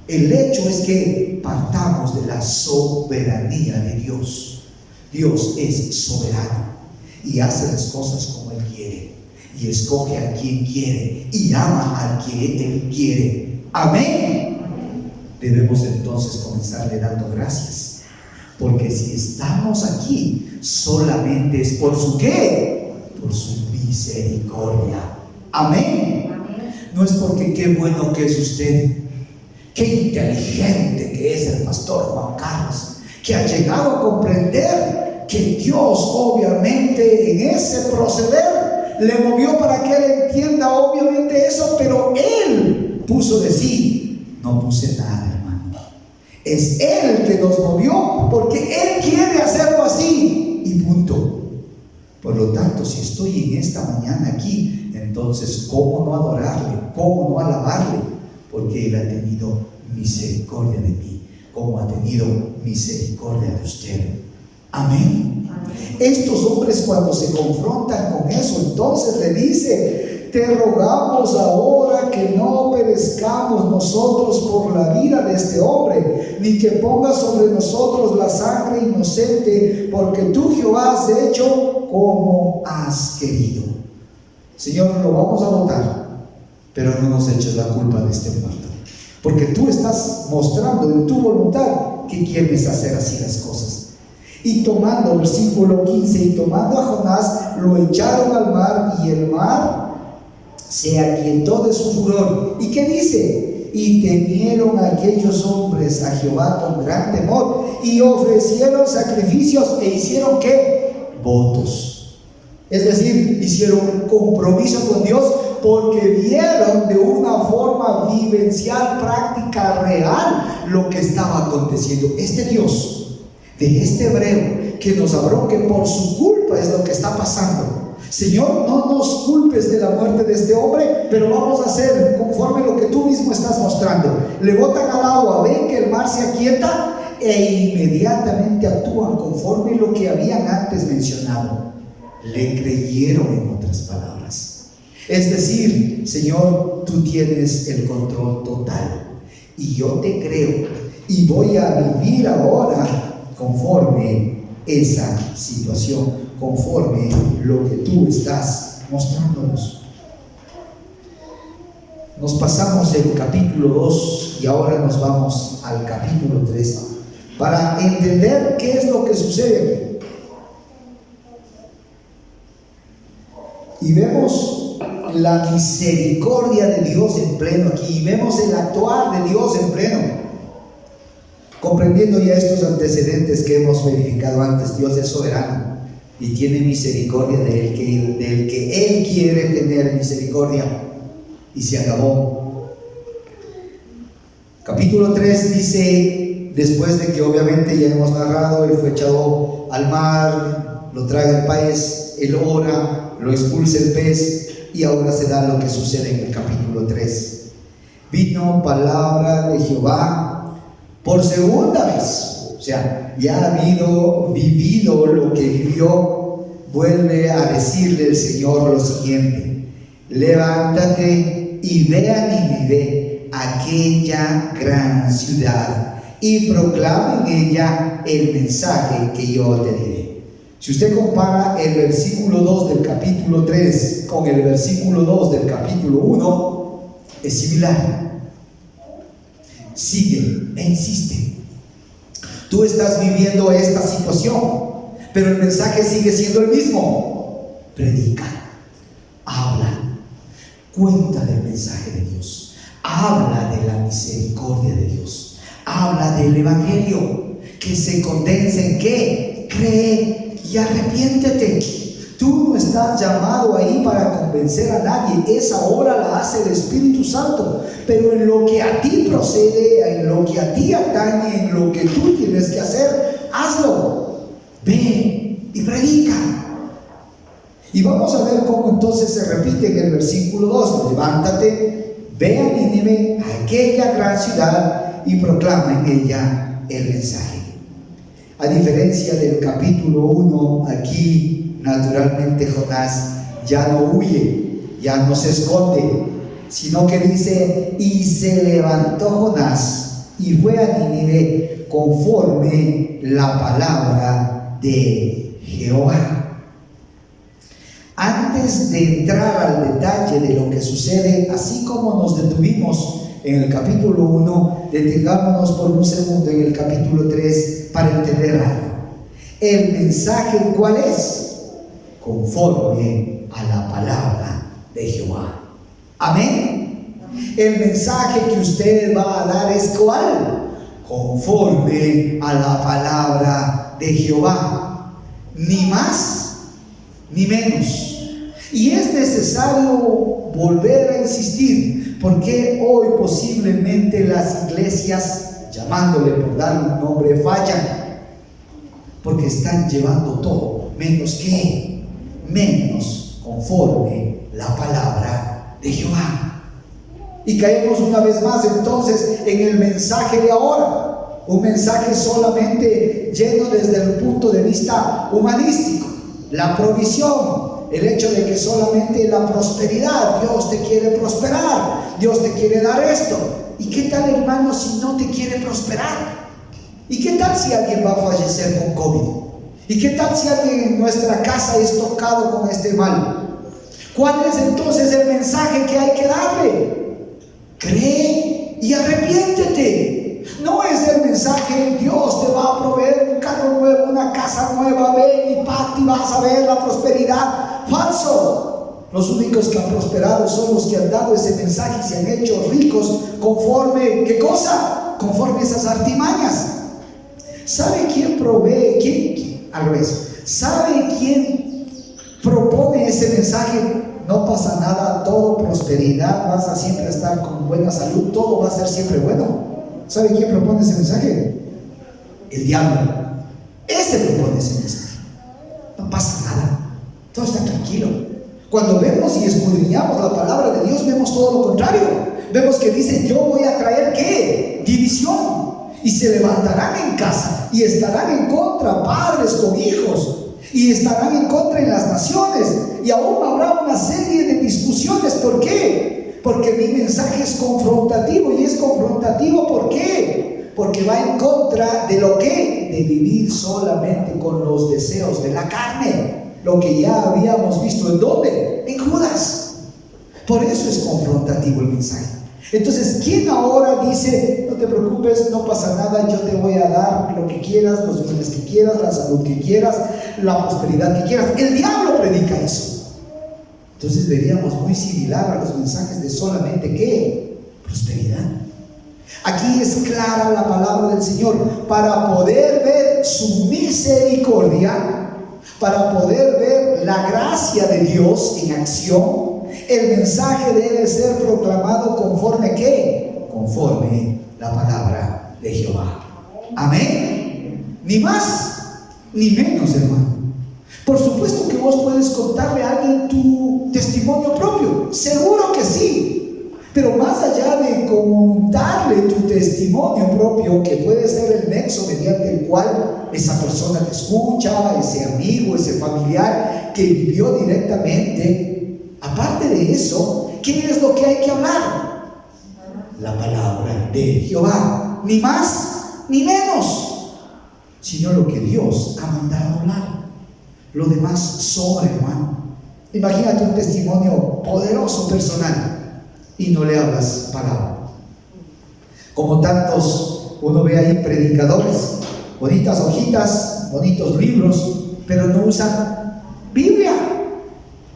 El hecho es que partamos de la soberanía de Dios. Dios es soberano y hace las cosas como Él quiere, y escoge a quien quiere y ama a quien Él quiere. Amén. Debemos entonces comenzarle dando gracias, porque si estamos aquí solamente es por su ¿qué? Por su misericordia. Amén. No es porque qué bueno que es usted, qué inteligente que es el pastor Juan Carlos, que ha llegado a comprender que Dios obviamente en ese proceder le movió para que él entienda obviamente eso, pero él puso de sí. No puse nada, hermano. Es Él el que nos movió, porque Él quiere hacerlo así y punto. Por lo tanto, si estoy en esta mañana aquí, entonces ¿cómo no adorarle? ¿Cómo no alabarle? Porque Él ha tenido misericordia de mí, como ha tenido misericordia de usted. Amén. Estos hombres, cuando se confrontan con eso, entonces le dice: te rogamos ahora que no perezcamos nosotros por la vida de este hombre, ni que pongas sobre nosotros la sangre inocente, porque tú, Jehová, has hecho como has querido. Señor, lo vamos a votar, pero no nos eches la culpa de este muerto, porque tú estás mostrando en tu voluntad que quieres hacer así las cosas. Y tomando, versículo 15, y tomando a Jonás, lo echaron al mar, y el mar se aquietó de su furor. ¿Y qué dice? Y temieron aquellos hombres a Jehová con gran temor, y ofrecieron sacrificios, e hicieron ¿qué? Votos. Es decir, hicieron un compromiso con Dios, porque vieron de una forma vivencial, práctica, real, lo que estaba aconteciendo. Este Dios de este hebreo que nos habló que por su culpa es lo que está pasando. Señor, no nos culpes de la muerte de este hombre, pero vamos a hacer conforme lo que tú mismo estás mostrando. Le botan al agua, ven que el mar se aquieta, e inmediatamente actúan conforme lo que habían antes mencionado. Le creyeron, en otras palabras. Es decir, Señor, tú tienes el control total, y yo te creo, y voy a vivir ahora conforme esa situación, conforme lo que tú estás mostrándonos. Nos pasamos el capítulo 2 y ahora nos vamos al capítulo 3 para entender qué es lo que sucede aquí. Y vemos la misericordia de Dios en pleno aquí, y vemos el actuar de Dios en pleno. Comprendiendo ya estos antecedentes que hemos verificado antes, Dios es soberano y tiene misericordia del que Él quiere tener misericordia, y se acabó. Capítulo 3 dice, después de que obviamente ya hemos narrado, Él fue echado al mar, lo traga el pez, Él ora, lo expulsa el pez, y ahora se da lo que sucede en el capítulo 3. Vino palabra de Jehová por segunda vez, o sea, ya ha vivido lo que vivió. Vuelve a decirle el Señor lo siguiente: levántate y ve a Nínive, aquella gran ciudad, y proclama en ella el mensaje que yo te diré. Si usted compara el versículo 2 del capítulo 3 con el versículo 2 del capítulo 1, es similar. Sigue e insiste. Tú estás viviendo esta situación, pero el mensaje sigue siendo el mismo. Predica, habla, cuenta del mensaje de Dios, habla de la misericordia de Dios, habla del evangelio, que se condensa en ¿qué? Cree y arrepiéntete. Tú no estás llamado ahí para convencer a nadie, esa obra la hace el Espíritu Santo, pero en lo que a ti procede, en lo que a ti atañe, en lo que tú tienes que hacer, hazlo. Ve y predica. Y vamos a ver cómo entonces se repite en el versículo 2: levántate, ve a Nínive, a aquella gran ciudad, y proclama en ella el mensaje. A diferencia del capítulo 1, aquí naturalmente Jonás ya no huye, ya no se esconde, sino que dice: y se levantó Jonás y fue a Nínive conforme la palabra de Jehová. Antes de entrar al detalle de lo que sucede, así como nos detuvimos en el capítulo 1, detengámonos por un segundo en el capítulo 3 para entender algo. El mensaje, ¿cuál es? Conforme a la palabra de Jehová. Amén. El mensaje que usted va a dar es ¿cuál? Conforme a la palabra de Jehová. Ni más ni menos. Y es necesario volver a insistir, porque hoy posiblemente las iglesias, llamándole por darle un nombre, fallan, porque están llevando todo menos conforme la palabra de Jehová. Y caemos una vez más entonces en el mensaje de ahora, un mensaje solamente lleno desde el punto de vista humanístico, la provisión, el hecho de que solamente la prosperidad, Dios te quiere prosperar, Dios te quiere dar esto. ¿Y qué tal, hermano, si no te quiere prosperar? ¿Y qué tal si alguien va a fallecer con COVID? ¿Y qué tal si alguien en nuestra casa es tocado con este mal? ¿Cuál es entonces el mensaje que hay que darle? Cree y arrepiéntete. No es el mensaje: Dios te va a proveer un carro nuevo, una casa nueva, ven y pacta y vas a ver la prosperidad. Falso. Los únicos que han prosperado son los que han dado ese mensaje y se han hecho ricos conforme, ¿qué cosa? Conforme esas artimañas. ¿Sabe quién provee? Al revés. ¿Sabe quién propone ese mensaje? No pasa nada, todo prosperidad, vas a siempre estar con buena salud, todo va a ser siempre bueno. ¿Sabe quién propone ese mensaje? El diablo. Ese propone ese mensaje. No pasa nada, todo está tranquilo. Cuando vemos y escudriñamos la palabra de Dios, vemos todo lo contrario. Vemos que dice: yo voy a traer ¿qué? División. Y se levantarán en casa y estarán en contra padres con hijos, y estarán en contra en las naciones, y aún habrá una serie de discusiones. ¿Por qué? Porque mi mensaje es confrontativo. Y es confrontativo ¿por qué? Porque va en contra de lo que, de vivir solamente con los deseos de la carne, lo que ya habíamos visto. ¿En dónde? En Judas. Por eso es confrontativo el mensaje. Entonces, ¿quién ahora dice: no te preocupes, no pasa nada, yo te voy a dar lo que quieras, los bienes que quieras, la salud que quieras, la prosperidad que quieras? El diablo predica eso. Entonces veríamos muy similar a los mensajes de solamente ¿qué? Prosperidad. Aquí es clara la palabra del Señor. Para poder ver su misericordia, para poder ver la gracia de Dios en acción, el mensaje debe ser proclamado conforme ¿qué? Conforme la palabra de Jehová. Amén. Ni más ni menos, hermano. Por supuesto que vos puedes contarle a alguien tu testimonio propio, seguro que sí. Pero más allá de contarle tu testimonio propio, que puede ser el nexo mediante el cual esa persona te escucha, ese amigo, ese familiar que vivió directamente, aparte de eso, ¿qué es lo que hay que hablar? La palabra de Jehová. Ni más ni menos, sino lo que Dios ha mandado hablar. Lo demás sobra, hermano. Imagínate un testimonio poderoso personal y no le hablas palabra. Como tantos, uno ve ahí predicadores, bonitas hojitas, bonitos libros, pero no usan Biblia,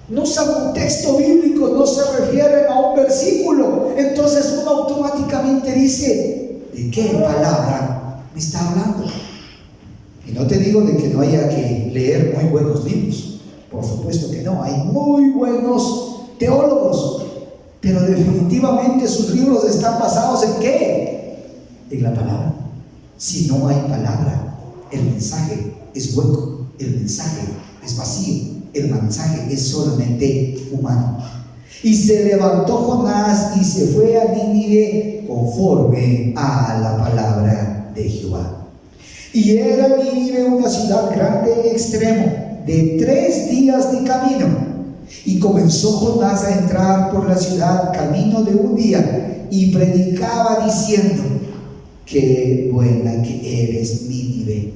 no usan un texto bíblico, no se refieren a un versículo. Entonces uno automáticamente dice: ¿de qué palabra me está hablando? Y no te digo de que no haya que leer muy buenos libros, por supuesto que no, hay muy buenos teólogos, pero definitivamente sus libros están basados ¿en qué? En la palabra. Si no hay palabra, el mensaje es hueco, el mensaje es vacío, el mensaje es solamente humano. Y se levantó Jonás y se fue a Nínive conforme a la palabra de Jehová. Y era Nínive una ciudad grande en extremo, de 3 días de camino. Y comenzó Jonás a entrar por la ciudad camino de un día, y predicaba diciendo: qué buena que eres, Nínive,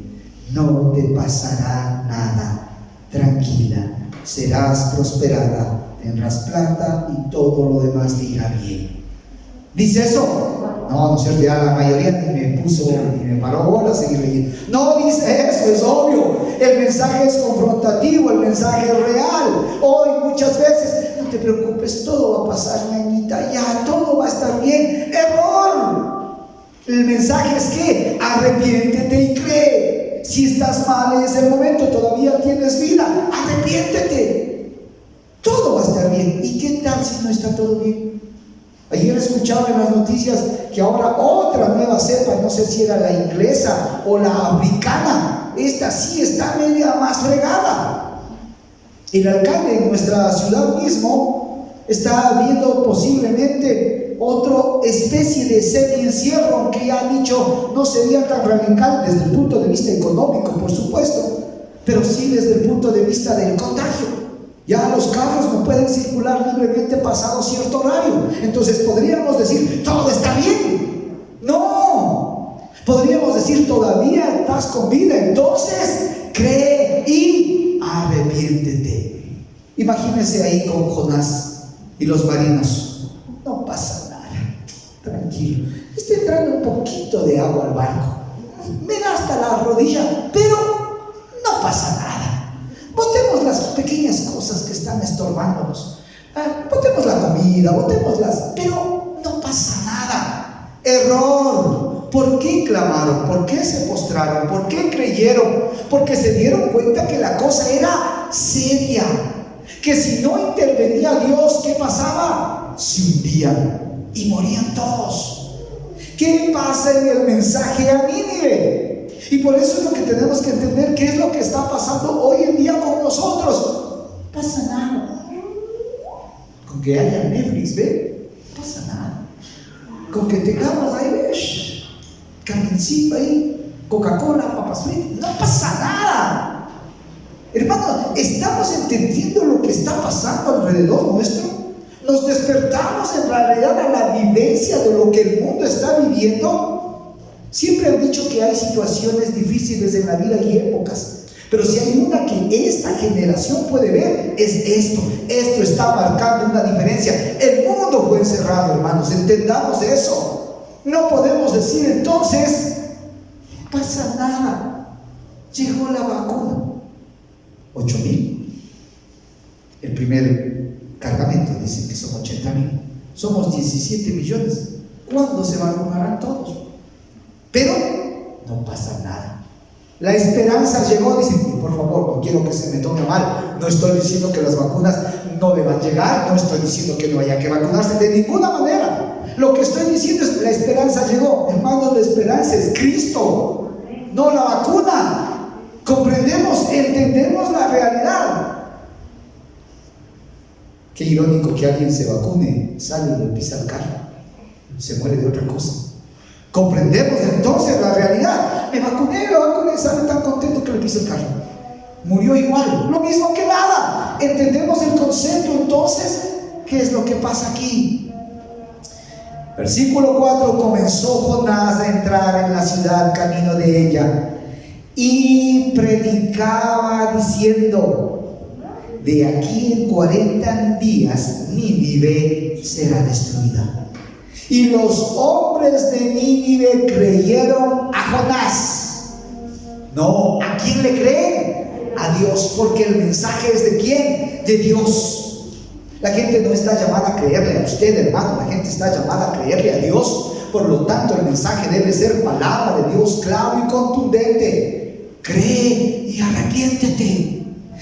no te pasará nada, tranquila, serás prosperada, tendrás plata y todo lo demás te irá bien. ¿Dice eso? No, no es cierto, ya la mayoría ni me paró bola a seguir leyendo. No dice eso, es obvio. El mensaje es confrontativo, el mensaje es real. Hoy muchas veces: no te preocupes, todo va a pasar, ñañita, ya, todo va a estar bien. ¡Error! El mensaje es que arrepiéntete y cree. Si estás mal, es el momento, todavía tienes vida, arrepiéntete. Todo va a estar bien. ¿Y qué tal si no está todo bien? Ayer escuchaba en las noticias que ahora otra nueva cepa, no sé si era la inglesa o la africana, esta sí está media más fregada. El alcalde en nuestra ciudad mismo está viendo posiblemente otra especie de semi-encierro, aunque ya han dicho no sería tan radical desde el punto de vista económico, por supuesto, pero sí desde el punto de vista del contagio. Ya los carros no pueden circular libremente pasado cierto horario. Entonces podríamos decir, todo está bien. No, podríamos decir, todavía estás con vida, entonces cree y arrepiéntete. Imagínense ahí con Jonás y los marinos. No pasa nada, tranquilo, está entrando un poquito de agua al barco, me da hasta la rodilla, pero no pasa nada. Botemos las pequeñas cosas que están estorbándonos, botemos la comida, botémoslas, pero no pasa nada. Error. ¿Por qué clamaron? ¿Por qué se postraron? ¿Por qué creyeron? Porque se dieron cuenta que la cosa era seria, que si no intervenía Dios, ¿qué pasaba? Se hundían y morían todos. ¿Qué pasa en el mensaje a Nínive? Y por eso es lo que tenemos que entender, qué es lo que está pasando hoy en día con nosotros. No pasa nada. Con que haya Netflix, ¿ve? No pasa nada. Con que tengamos ahí, camincito ahí, Coca-Cola, papas fritas, no pasa nada. Hermanos, ¿estamos entendiendo lo que está pasando alrededor nuestro? ¿Nos despertamos en realidad a la vivencia de lo que el mundo está viviendo? Siempre han dicho que hay situaciones difíciles en la vida y épocas, pero si hay una que esta generación puede ver, es esto. Esto está marcando una diferencia. El mundo fue encerrado, hermanos, entendamos eso. No podemos decir entonces, no pasa nada, llegó la vacuna. 8,000. El primer cargamento dicen que son 80,000. Somos 17 millones. ¿Cuándo se vacunarán todos? Pero no pasa nada. La esperanza llegó. Dicen, por favor, no quiero que se me tome mal. No estoy diciendo que las vacunas no deban llegar. No estoy diciendo que no haya que vacunarse de ninguna manera. Lo que estoy diciendo es, la esperanza llegó. Hermanos, la esperanza es Cristo, no la vacuna. Comprendemos, entendemos la realidad. Qué irónico que alguien se vacune, sale y le pisa el carro, se muere de otra cosa. Comprendemos entonces la realidad. Me vacuné, sale tan contento que le pisa el carro, murió igual, lo mismo que nada. Entendemos el concepto. Entonces, ¿qué es lo que pasa aquí? Versículo 4: comenzó Jonás a entrar en la ciudad camino de ella y predicaba diciendo: de aquí en 40 días Nínive será destruida. Y los hombres de Nínive creyeron a Jonás. No, ¿a quién le creen? A Dios, porque el mensaje es ¿de quién? De Dios. La gente no está llamada a creerle a usted, hermano, la gente está llamada a creerle a Dios. Por lo tanto, el mensaje debe ser palabra de Dios, claro y contundente. Cree y arrepiéntete.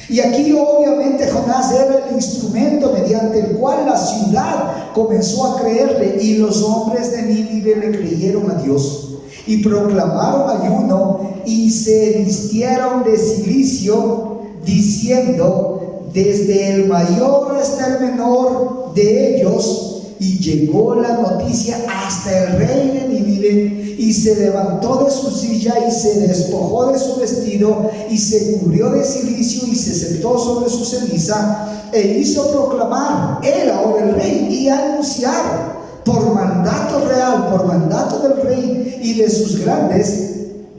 Y aquí obviamente Jonás era el instrumento mediante el cual la ciudad comenzó a creerle, y los hombres de Nínive le creyeron a Dios y proclamaron ayuno y se vistieron de cilicio, diciendo: desde el mayor hasta el menor de ellos. Y llegó la noticia hasta el rey de Nínive, y se levantó de su silla y se despojó de su vestido y se cubrió de cilicio y se sentó sobre su ceniza, e hizo proclamar él, ahora el rey, y anunciar por mandato real, por mandato del rey y de sus grandes,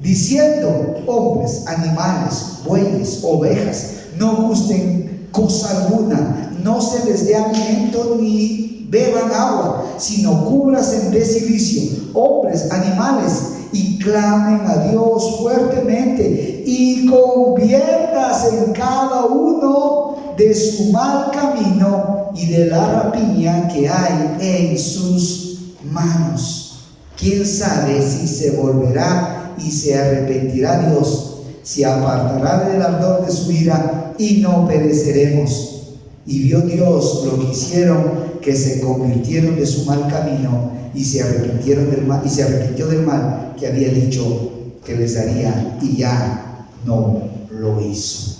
diciendo: hombres, animales, bueyes, ovejas, no gusten cosa alguna, no se les dé alimento ni beban agua, sino cúbrase de cilicio, hombres, animales, y clamen a Dios fuertemente, y conviértase en cada uno de su mal camino y de la rapiña que hay en sus manos. ¿Quién sabe si se volverá y se arrepentirá Dios, se apartará del ardor de su ira, y no pereceremos? Y vio Dios lo que hicieron, que se convirtieron de su mal camino y se arrepintieron del mal, y se arrepintió del mal que había dicho que les daría, y ya no lo hizo.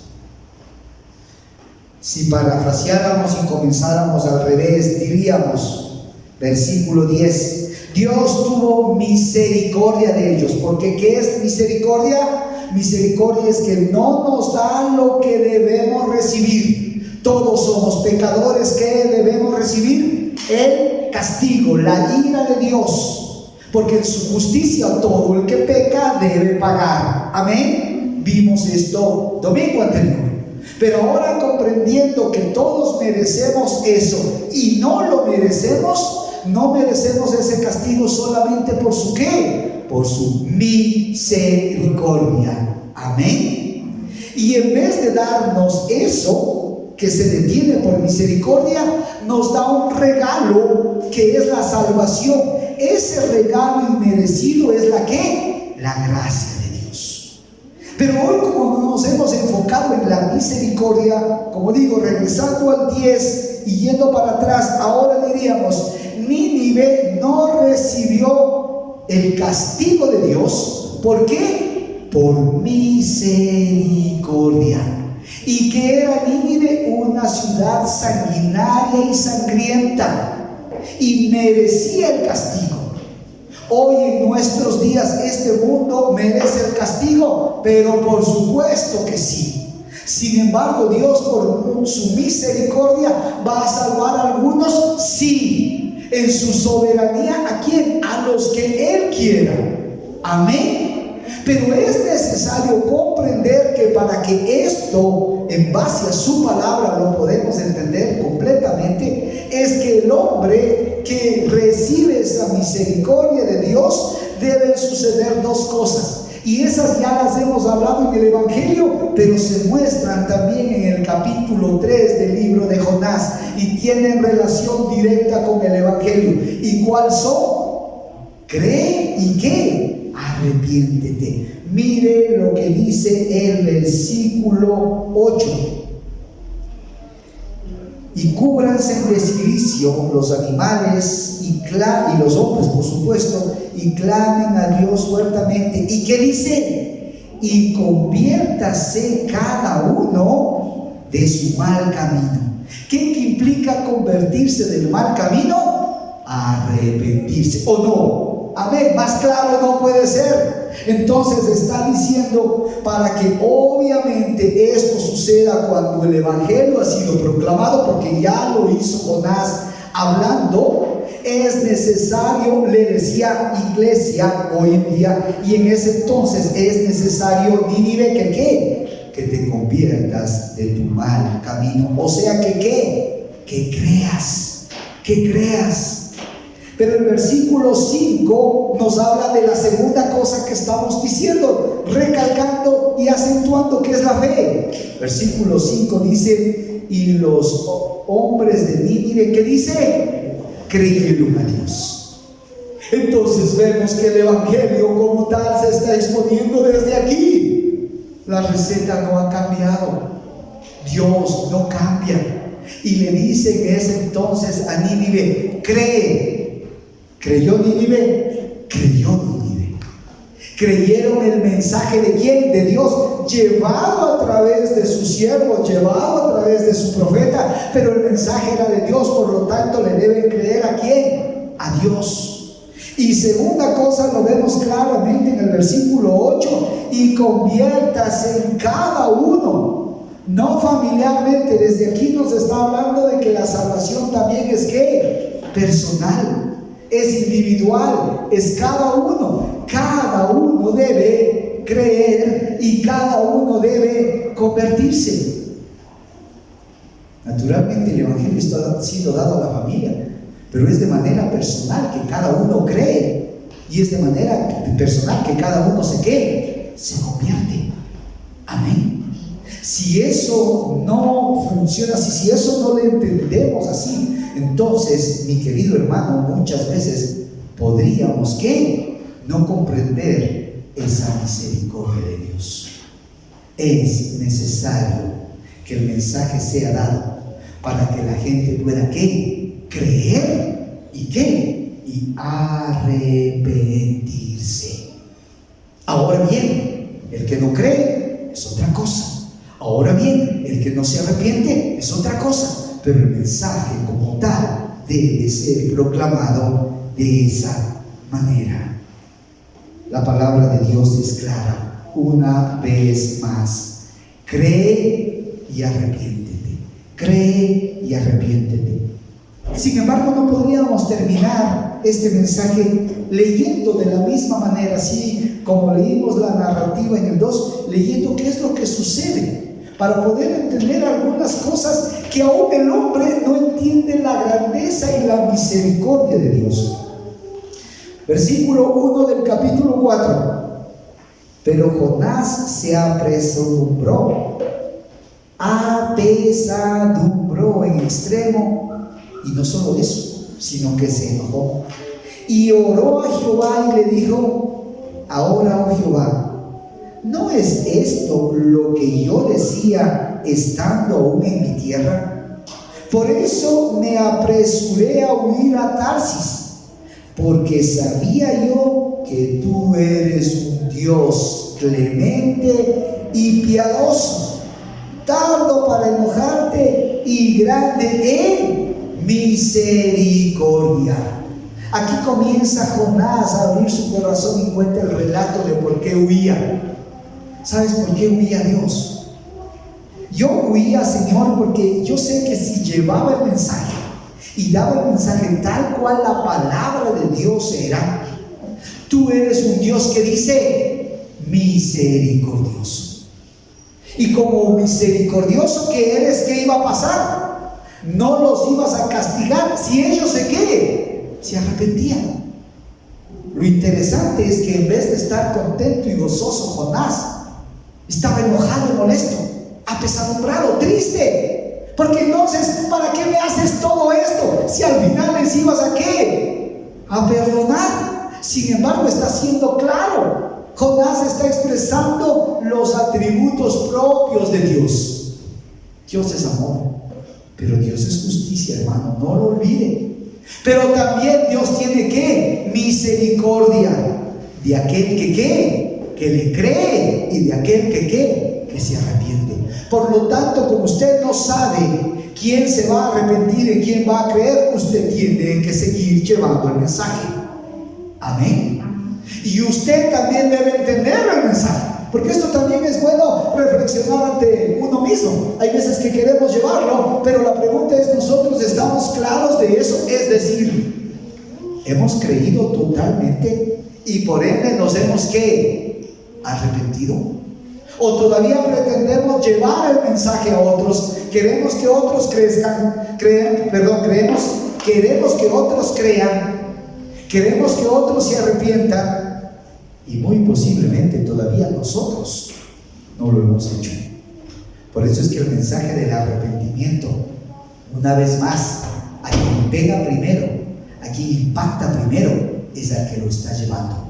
Si parafraseáramos y comenzáramos al revés, diríamos: Versículo 10. Dios tuvo misericordia de ellos. Porque ¿qué es misericordia? Misericordia es que no nos da lo que debemos recibir. Todos somos pecadores. ¿Qué debemos recibir? El castigo, la ira de Dios. Porque en su justicia todo el que peca debe pagar. Amén. Vimos esto domingo anterior. Pero ahora, comprendiendo que todos merecemos eso y no lo merecemos, no merecemos ese castigo solamente por su ¿qué? Por su misericordia. Amén. Y en vez de darnos eso que se detiene por misericordia, nos da un regalo que es la salvación. Ese regalo inmerecido es la ¿qué? La gracia de Dios. Pero hoy, como nos hemos enfocado en la misericordia, como digo, regresando al 10 y yendo para atrás, ahora diríamos: Nínive no recibió el castigo de Dios. ¿Por qué? Por misericordia. ¿Y qué era Nínive? Una ciudad sanguinaria y sangrienta, y merecía el castigo. Hoy en nuestros días este mundo merece el castigo, pero por supuesto que sí. Sin embargo, Dios por su misericordia va a salvar a algunos, sí, en su soberanía. ¿A quién? A los que Él quiera. Amén. Pero es necesario comprender que para que esto, en base a su palabra, lo podemos entender completamente, es que el hombre que recibe esa misericordia de Dios, deben suceder dos cosas. Y esas ya las hemos hablado en el Evangelio, pero se muestran también en el capítulo 3 del libro de Jonás y tienen relación directa con el Evangelio. ¿Y cuál son? Cree y ¿qué? Arrepiéntete. Mire lo que dice el versículo 8. Y cúbranse de silicio los animales y los hombres, por supuesto, y clamen a Dios fuertemente. ¿Y qué dice? Y conviértase cada uno de su mal camino. ¿Qué implica convertirse del mal camino? Arrepentirse, ¿o no? Amén, más claro no puede ser. Entonces está diciendo, para que obviamente esto suceda cuando el Evangelio ha sido proclamado, porque ya lo hizo Jonás hablando, es necesario, le decía iglesia hoy en día, y en ese entonces es necesario, Nínive, que ¿qué? Que te conviertas de tu mal camino. O sea que ¿qué? Que creas. Pero el versículo 5 nos habla de la segunda cosa que estamos diciendo, recalcando y acentuando, que es la fe. Versículo 5 dice: y los hombres de Nínive, ¿qué dice? Creyeron a Dios. Entonces vemos que el Evangelio como tal se está exponiendo desde aquí. La receta no ha cambiado. Dios no cambia. Y le dice en ese entonces a Nínive: cree. ¿Creyó Nínive? Creyó Nínive. ¿Creyeron el mensaje de quién? De Dios, llevado a través de su siervo, llevado a través de su profeta, pero el mensaje era de Dios, por lo tanto le deben creer ¿a quién? A Dios. Y segunda cosa, lo vemos claramente en el versículo 8: y conviértase en cada uno, no familiarmente. Desde aquí nos está hablando de que la salvación también es ¿qué? Personal. Es individual, es cada uno. Cada uno debe creer y cada uno debe convertirse. Naturalmente el Evangelio está siendo dado a la familia, pero es de manera personal que cada uno cree, y es de manera personal que cada uno se convierte. Amén. Si eso no funciona así, si eso no lo entendemos así, entonces, mi querido hermano, muchas veces podríamos ¿qué? No comprender esa misericordia de Dios. Es necesario que el mensaje sea dado para que la gente pueda ¿qué? Creer y ¿qué? Y arrepentirse. Ahora bien, el que no cree es otra cosa. Ahora bien, el que no se arrepiente es otra cosa. Pero el mensaje como tal debe ser proclamado de esa manera. La palabra de Dios es clara, una vez más: cree y arrepiéntete, cree y arrepiéntete. Sin embargo, no podríamos terminar este mensaje leyendo de la misma manera, así como leímos la narrativa en el 2, leyendo qué es lo que sucede, para poder entender algunas cosas que aún el hombre no entiende la grandeza y la misericordia de Dios. Versículo 1 del capítulo 4. Pero Jonás se apesadumbró en extremo, y no solo eso, sino que se enojó y oró a Jehová y le dijo: ahora, oh Jehová, ¿no es esto lo que yo decía estando aún en mi tierra? Por eso me apresuré a huir a Tarsis, porque sabía yo que tú eres un Dios clemente y piadoso, tardo para enojarte y grande en misericordia. Aquí comienza Jonás a abrir su corazón y cuenta el relato de por qué huía. ¿Sabes por qué huía Dios? Yo huía, Señor, porque yo sé que si llevaba el mensaje y daba el mensaje tal cual la palabra de Dios era, tú eres un Dios que dice misericordioso. Y como misericordioso que eres, ¿qué iba a pasar? No los ibas a castigar si ellos se arrepentían. Lo interesante es que en vez de estar contento y gozoso, Jonás estaba enojado y molesto, apesadumbrado, triste. Porque entonces, ¿para qué me haces todo esto? Si al final les ibas a ¿qué? A perdonar. Sin embargo, está siendo claro. Jonás está expresando los atributos propios de Dios. Dios es amor, pero Dios es justicia, hermano, no lo olvide. Pero también Dios tiene ¿qué? Misericordia de aquel que le cree, y de aquel que se arrepiente. Por lo tanto, como usted no sabe quién se va a arrepentir y quién va a creer, usted tiene que seguir llevando el mensaje. Amén. Y usted también debe entender el mensaje, porque esto también es bueno reflexionar ante uno mismo. Hay veces que queremos llevarlo, pero la pregunta es: ¿nosotros estamos claros de eso? Es decir, ¿hemos creído totalmente y por ende nos hemos ¿qué? Arrepentido? ¿O todavía pretendemos llevar el mensaje a otros? Queremos que otros queremos que otros crean, queremos que otros se arrepientan, y muy posiblemente todavía nosotros no lo hemos hecho. Por eso es que el mensaje del arrepentimiento, una vez más, a quien pega primero, a quien impacta primero, es al que lo está llevando.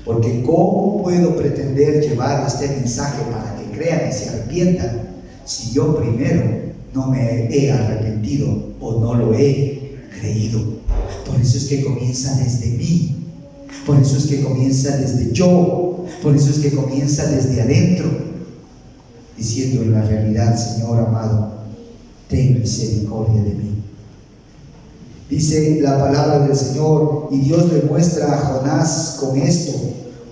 Porque ¿cómo puedo pretender llevar este mensaje para que crean y se arrepientan si yo primero no me he arrepentido o no lo he creído? Por eso es que comienza desde mí. Por eso es que comienza desde yo. Por eso es que comienza desde adentro, diciendo en la realidad: Señor amado, ten misericordia de mí. Dice la palabra del Señor, y Dios le muestra a Jonás con esto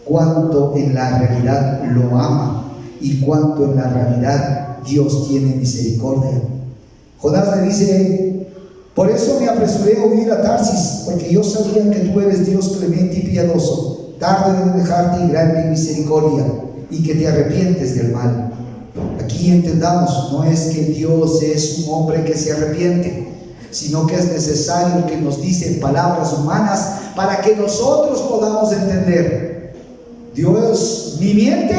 cuánto en la realidad lo ama y cuánto en la realidad Dios tiene misericordia. Jonás le dice: por eso me apresuré a huir a Tarsis, porque yo sabía que tú eres Dios clemente y piadoso, tardo en dejarte y grande en misericordia, y que te arrepientes del mal. Aquí entendamos, no es que Dios es un hombre que se arrepiente, sino que es necesario que nos dice palabras humanas para que nosotros podamos entender. Dios ni miente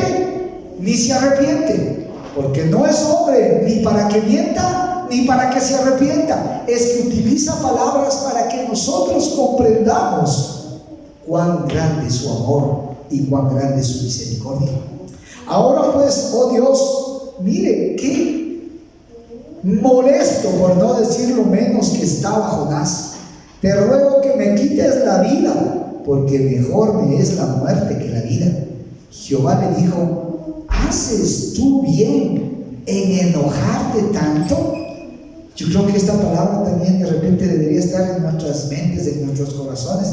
ni se arrepiente, porque no es hombre ni para que mienta ni para que se arrepienta. Es que utiliza palabras para que nosotros comprendamos cuán grande es su amor y cuán grande es su misericordia. Ahora pues, oh Dios, mire qué molesto, por no decirlo menos, que estaba Jonás. Te ruego que me quites la vida, porque mejor me es la muerte que la vida. Jehová le dijo: ¿haces tú bien en enojarte tanto? Yo creo que esta palabra también de repente debería estar en nuestras mentes, en nuestros corazones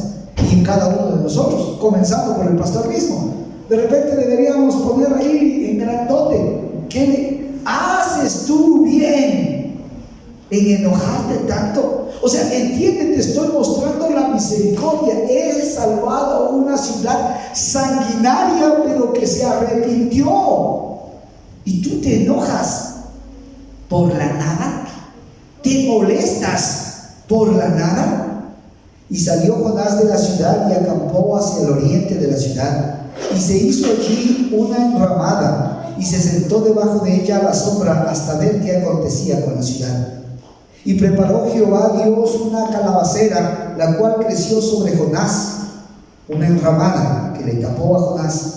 y en cada uno de nosotros, comenzando por el pastor mismo. De repente deberíamos poner ahí en grandote: ¿qué haces tú bien en enojarte tanto? O sea, entiende, te estoy mostrando la misericordia. He salvado a una ciudad sanguinaria, pero que se arrepintió. Y tú te enojas por la nada, te molestas por la nada. Y salió Jonás de la ciudad y acampó hacia el oriente de la ciudad, y se hizo allí una enramada, y se sentó debajo de ella a la sombra hasta ver qué acontecía con la ciudad. Y preparó Jehová Dios una calabacera, la cual creció sobre Jonás, una enramada que le tapó a Jonás,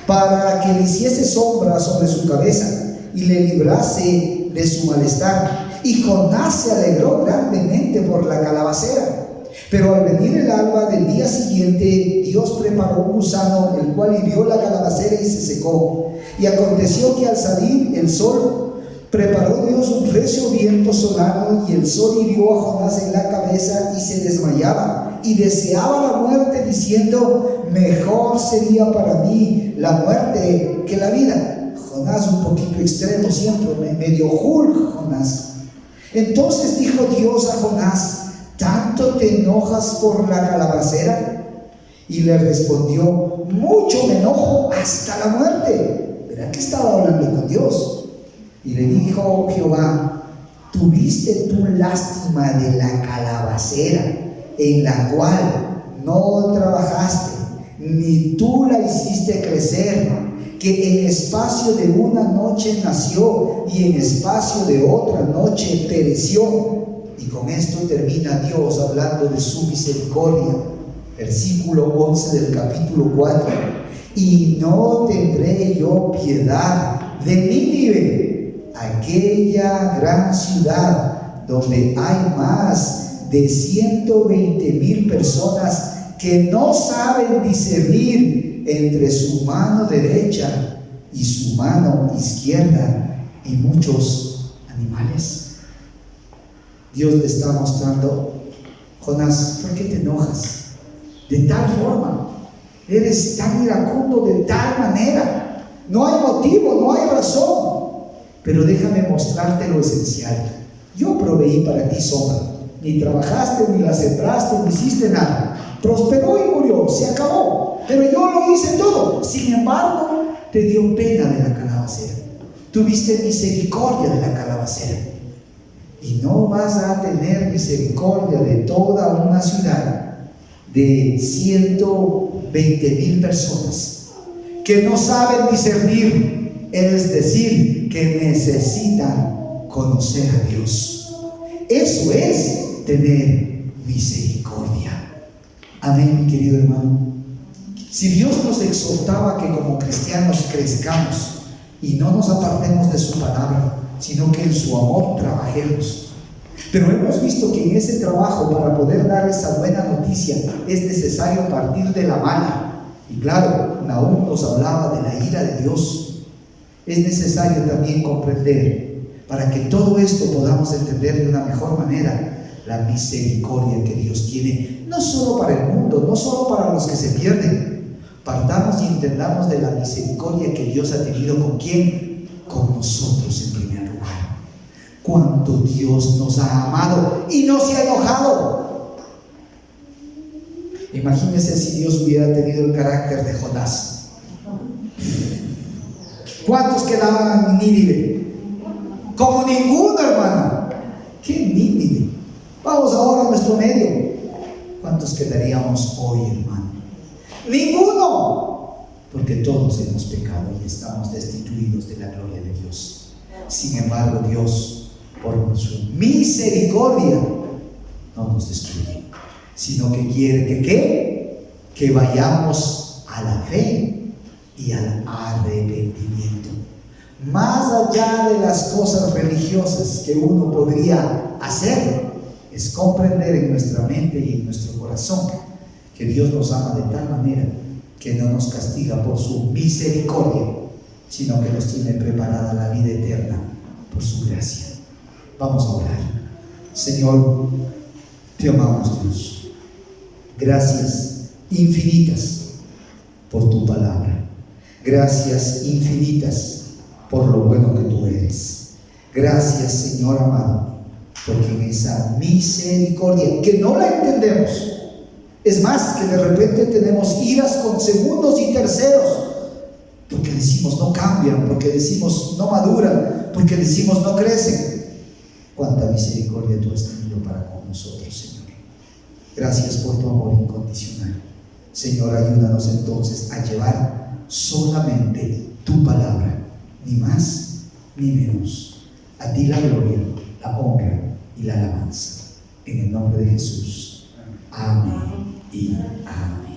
para que le hiciese sombra sobre su cabeza y le librase de su malestar. Y Jonás se alegró grandemente por la calabacera. Pero al venir el alba del día siguiente, Dios preparó un gusano, el cual hirió la calabacera y se secó. Y aconteció que al salir el sol, preparó Dios un recio viento solano, y el sol hirió a Jonás en la cabeza, y se desmayaba y deseaba la muerte, diciendo: mejor sería para mí la muerte que la vida. Jonás un poquito extremo siempre, medio Hulk Jonás. Entonces dijo Dios a Jonás: ¿tanto te enojas por la calabacera? Y le respondió: mucho me enojo hasta la muerte. ¿Verdad que estaba hablando con Dios? Y le dijo Jehová: ¿tuviste tú lástima de la calabacera, en la cual no trabajaste, ni tú la hiciste crecer, que en espacio de una noche nació y en espacio de otra noche pereció? Y con esto termina Dios hablando de su misericordia. Versículo 11 del capítulo 4. Y no tendré yo piedad de Nínive, aquella gran ciudad donde hay más de 120,000 personas que no saben discernir entre su mano derecha y su mano izquierda, y muchos animales. Dios le está mostrando: Jonás, ¿por qué te enojas de tal forma? Eres tan iracundo de tal manera. No hay motivo, no hay razón. Pero déjame mostrarte lo esencial. Yo proveí para ti sombra. Ni trabajaste, ni la sembraste, ni hiciste nada. Prosperó y murió, se acabó. Pero yo lo hice todo. Sin embargo, te dio pena de la calabacera. Tuviste misericordia de la calabacera. Y no vas a tener misericordia de toda una ciudad de 120,000 personas que no saben discernir, es decir, que necesitan conocer a Dios. Eso es tener misericordia. Amén, mi querido hermano. Si Dios nos exhortaba que como cristianos crezcamos y no nos apartemos de su palabra, sino que en su amor trabajemos. Pero hemos visto que en ese trabajo, para poder dar esa buena noticia, es necesario partir de la mala. Y claro, Nahum nos hablaba de la ira de Dios. Es necesario también comprender, para que todo esto podamos entender de una mejor manera, la misericordia que Dios tiene, no solo para el mundo, no solo para los que se pierden. Partamos y entendamos de la misericordia que Dios ha tenido. ¿Con quién? Con nosotros en primer lugar. Cuánto Dios nos ha amado y no se ha enojado. Imagínense si Dios hubiera tenido el carácter de Jonás. ¿Cuántos quedaban en Nínive? Como ninguno, hermano. ¿Qué Nínive? Vamos ahora a nuestro medio. ¿Cuántos quedaríamos hoy, hermano? Ninguno. Porque todos hemos pecado y estamos destituidos de la gloria de Dios. Sin embargo, Dios, por su misericordia, no nos destruye, sino que quiere que ¿qué? Que vayamos a la fe y al arrepentimiento. Más allá de las cosas religiosas que uno podría hacer, es comprender en nuestra mente y en nuestro corazón que Dios nos ama de tal manera que no nos castiga por su misericordia, sino que nos tiene preparada la vida eterna por su gracia. Vamos a orar. Señor, te amamos, Dios. Gracias infinitas por tu palabra. Gracias infinitas por lo bueno que tú eres. Gracias, Señor amado, porque en esa misericordia que no la entendemos, es más, que de repente tenemos iras con segundos y terceros, porque decimos no cambian, porque decimos no maduran, porque decimos no crecen. Cuánta misericordia tú has tenido para con nosotros, Señor. Gracias por tu amor incondicional. Señor, ayúdanos entonces a llevar solamente tu palabra, ni más ni menos. A ti la gloria, la honra y la alabanza. En el nombre de Jesús. Amén y amén.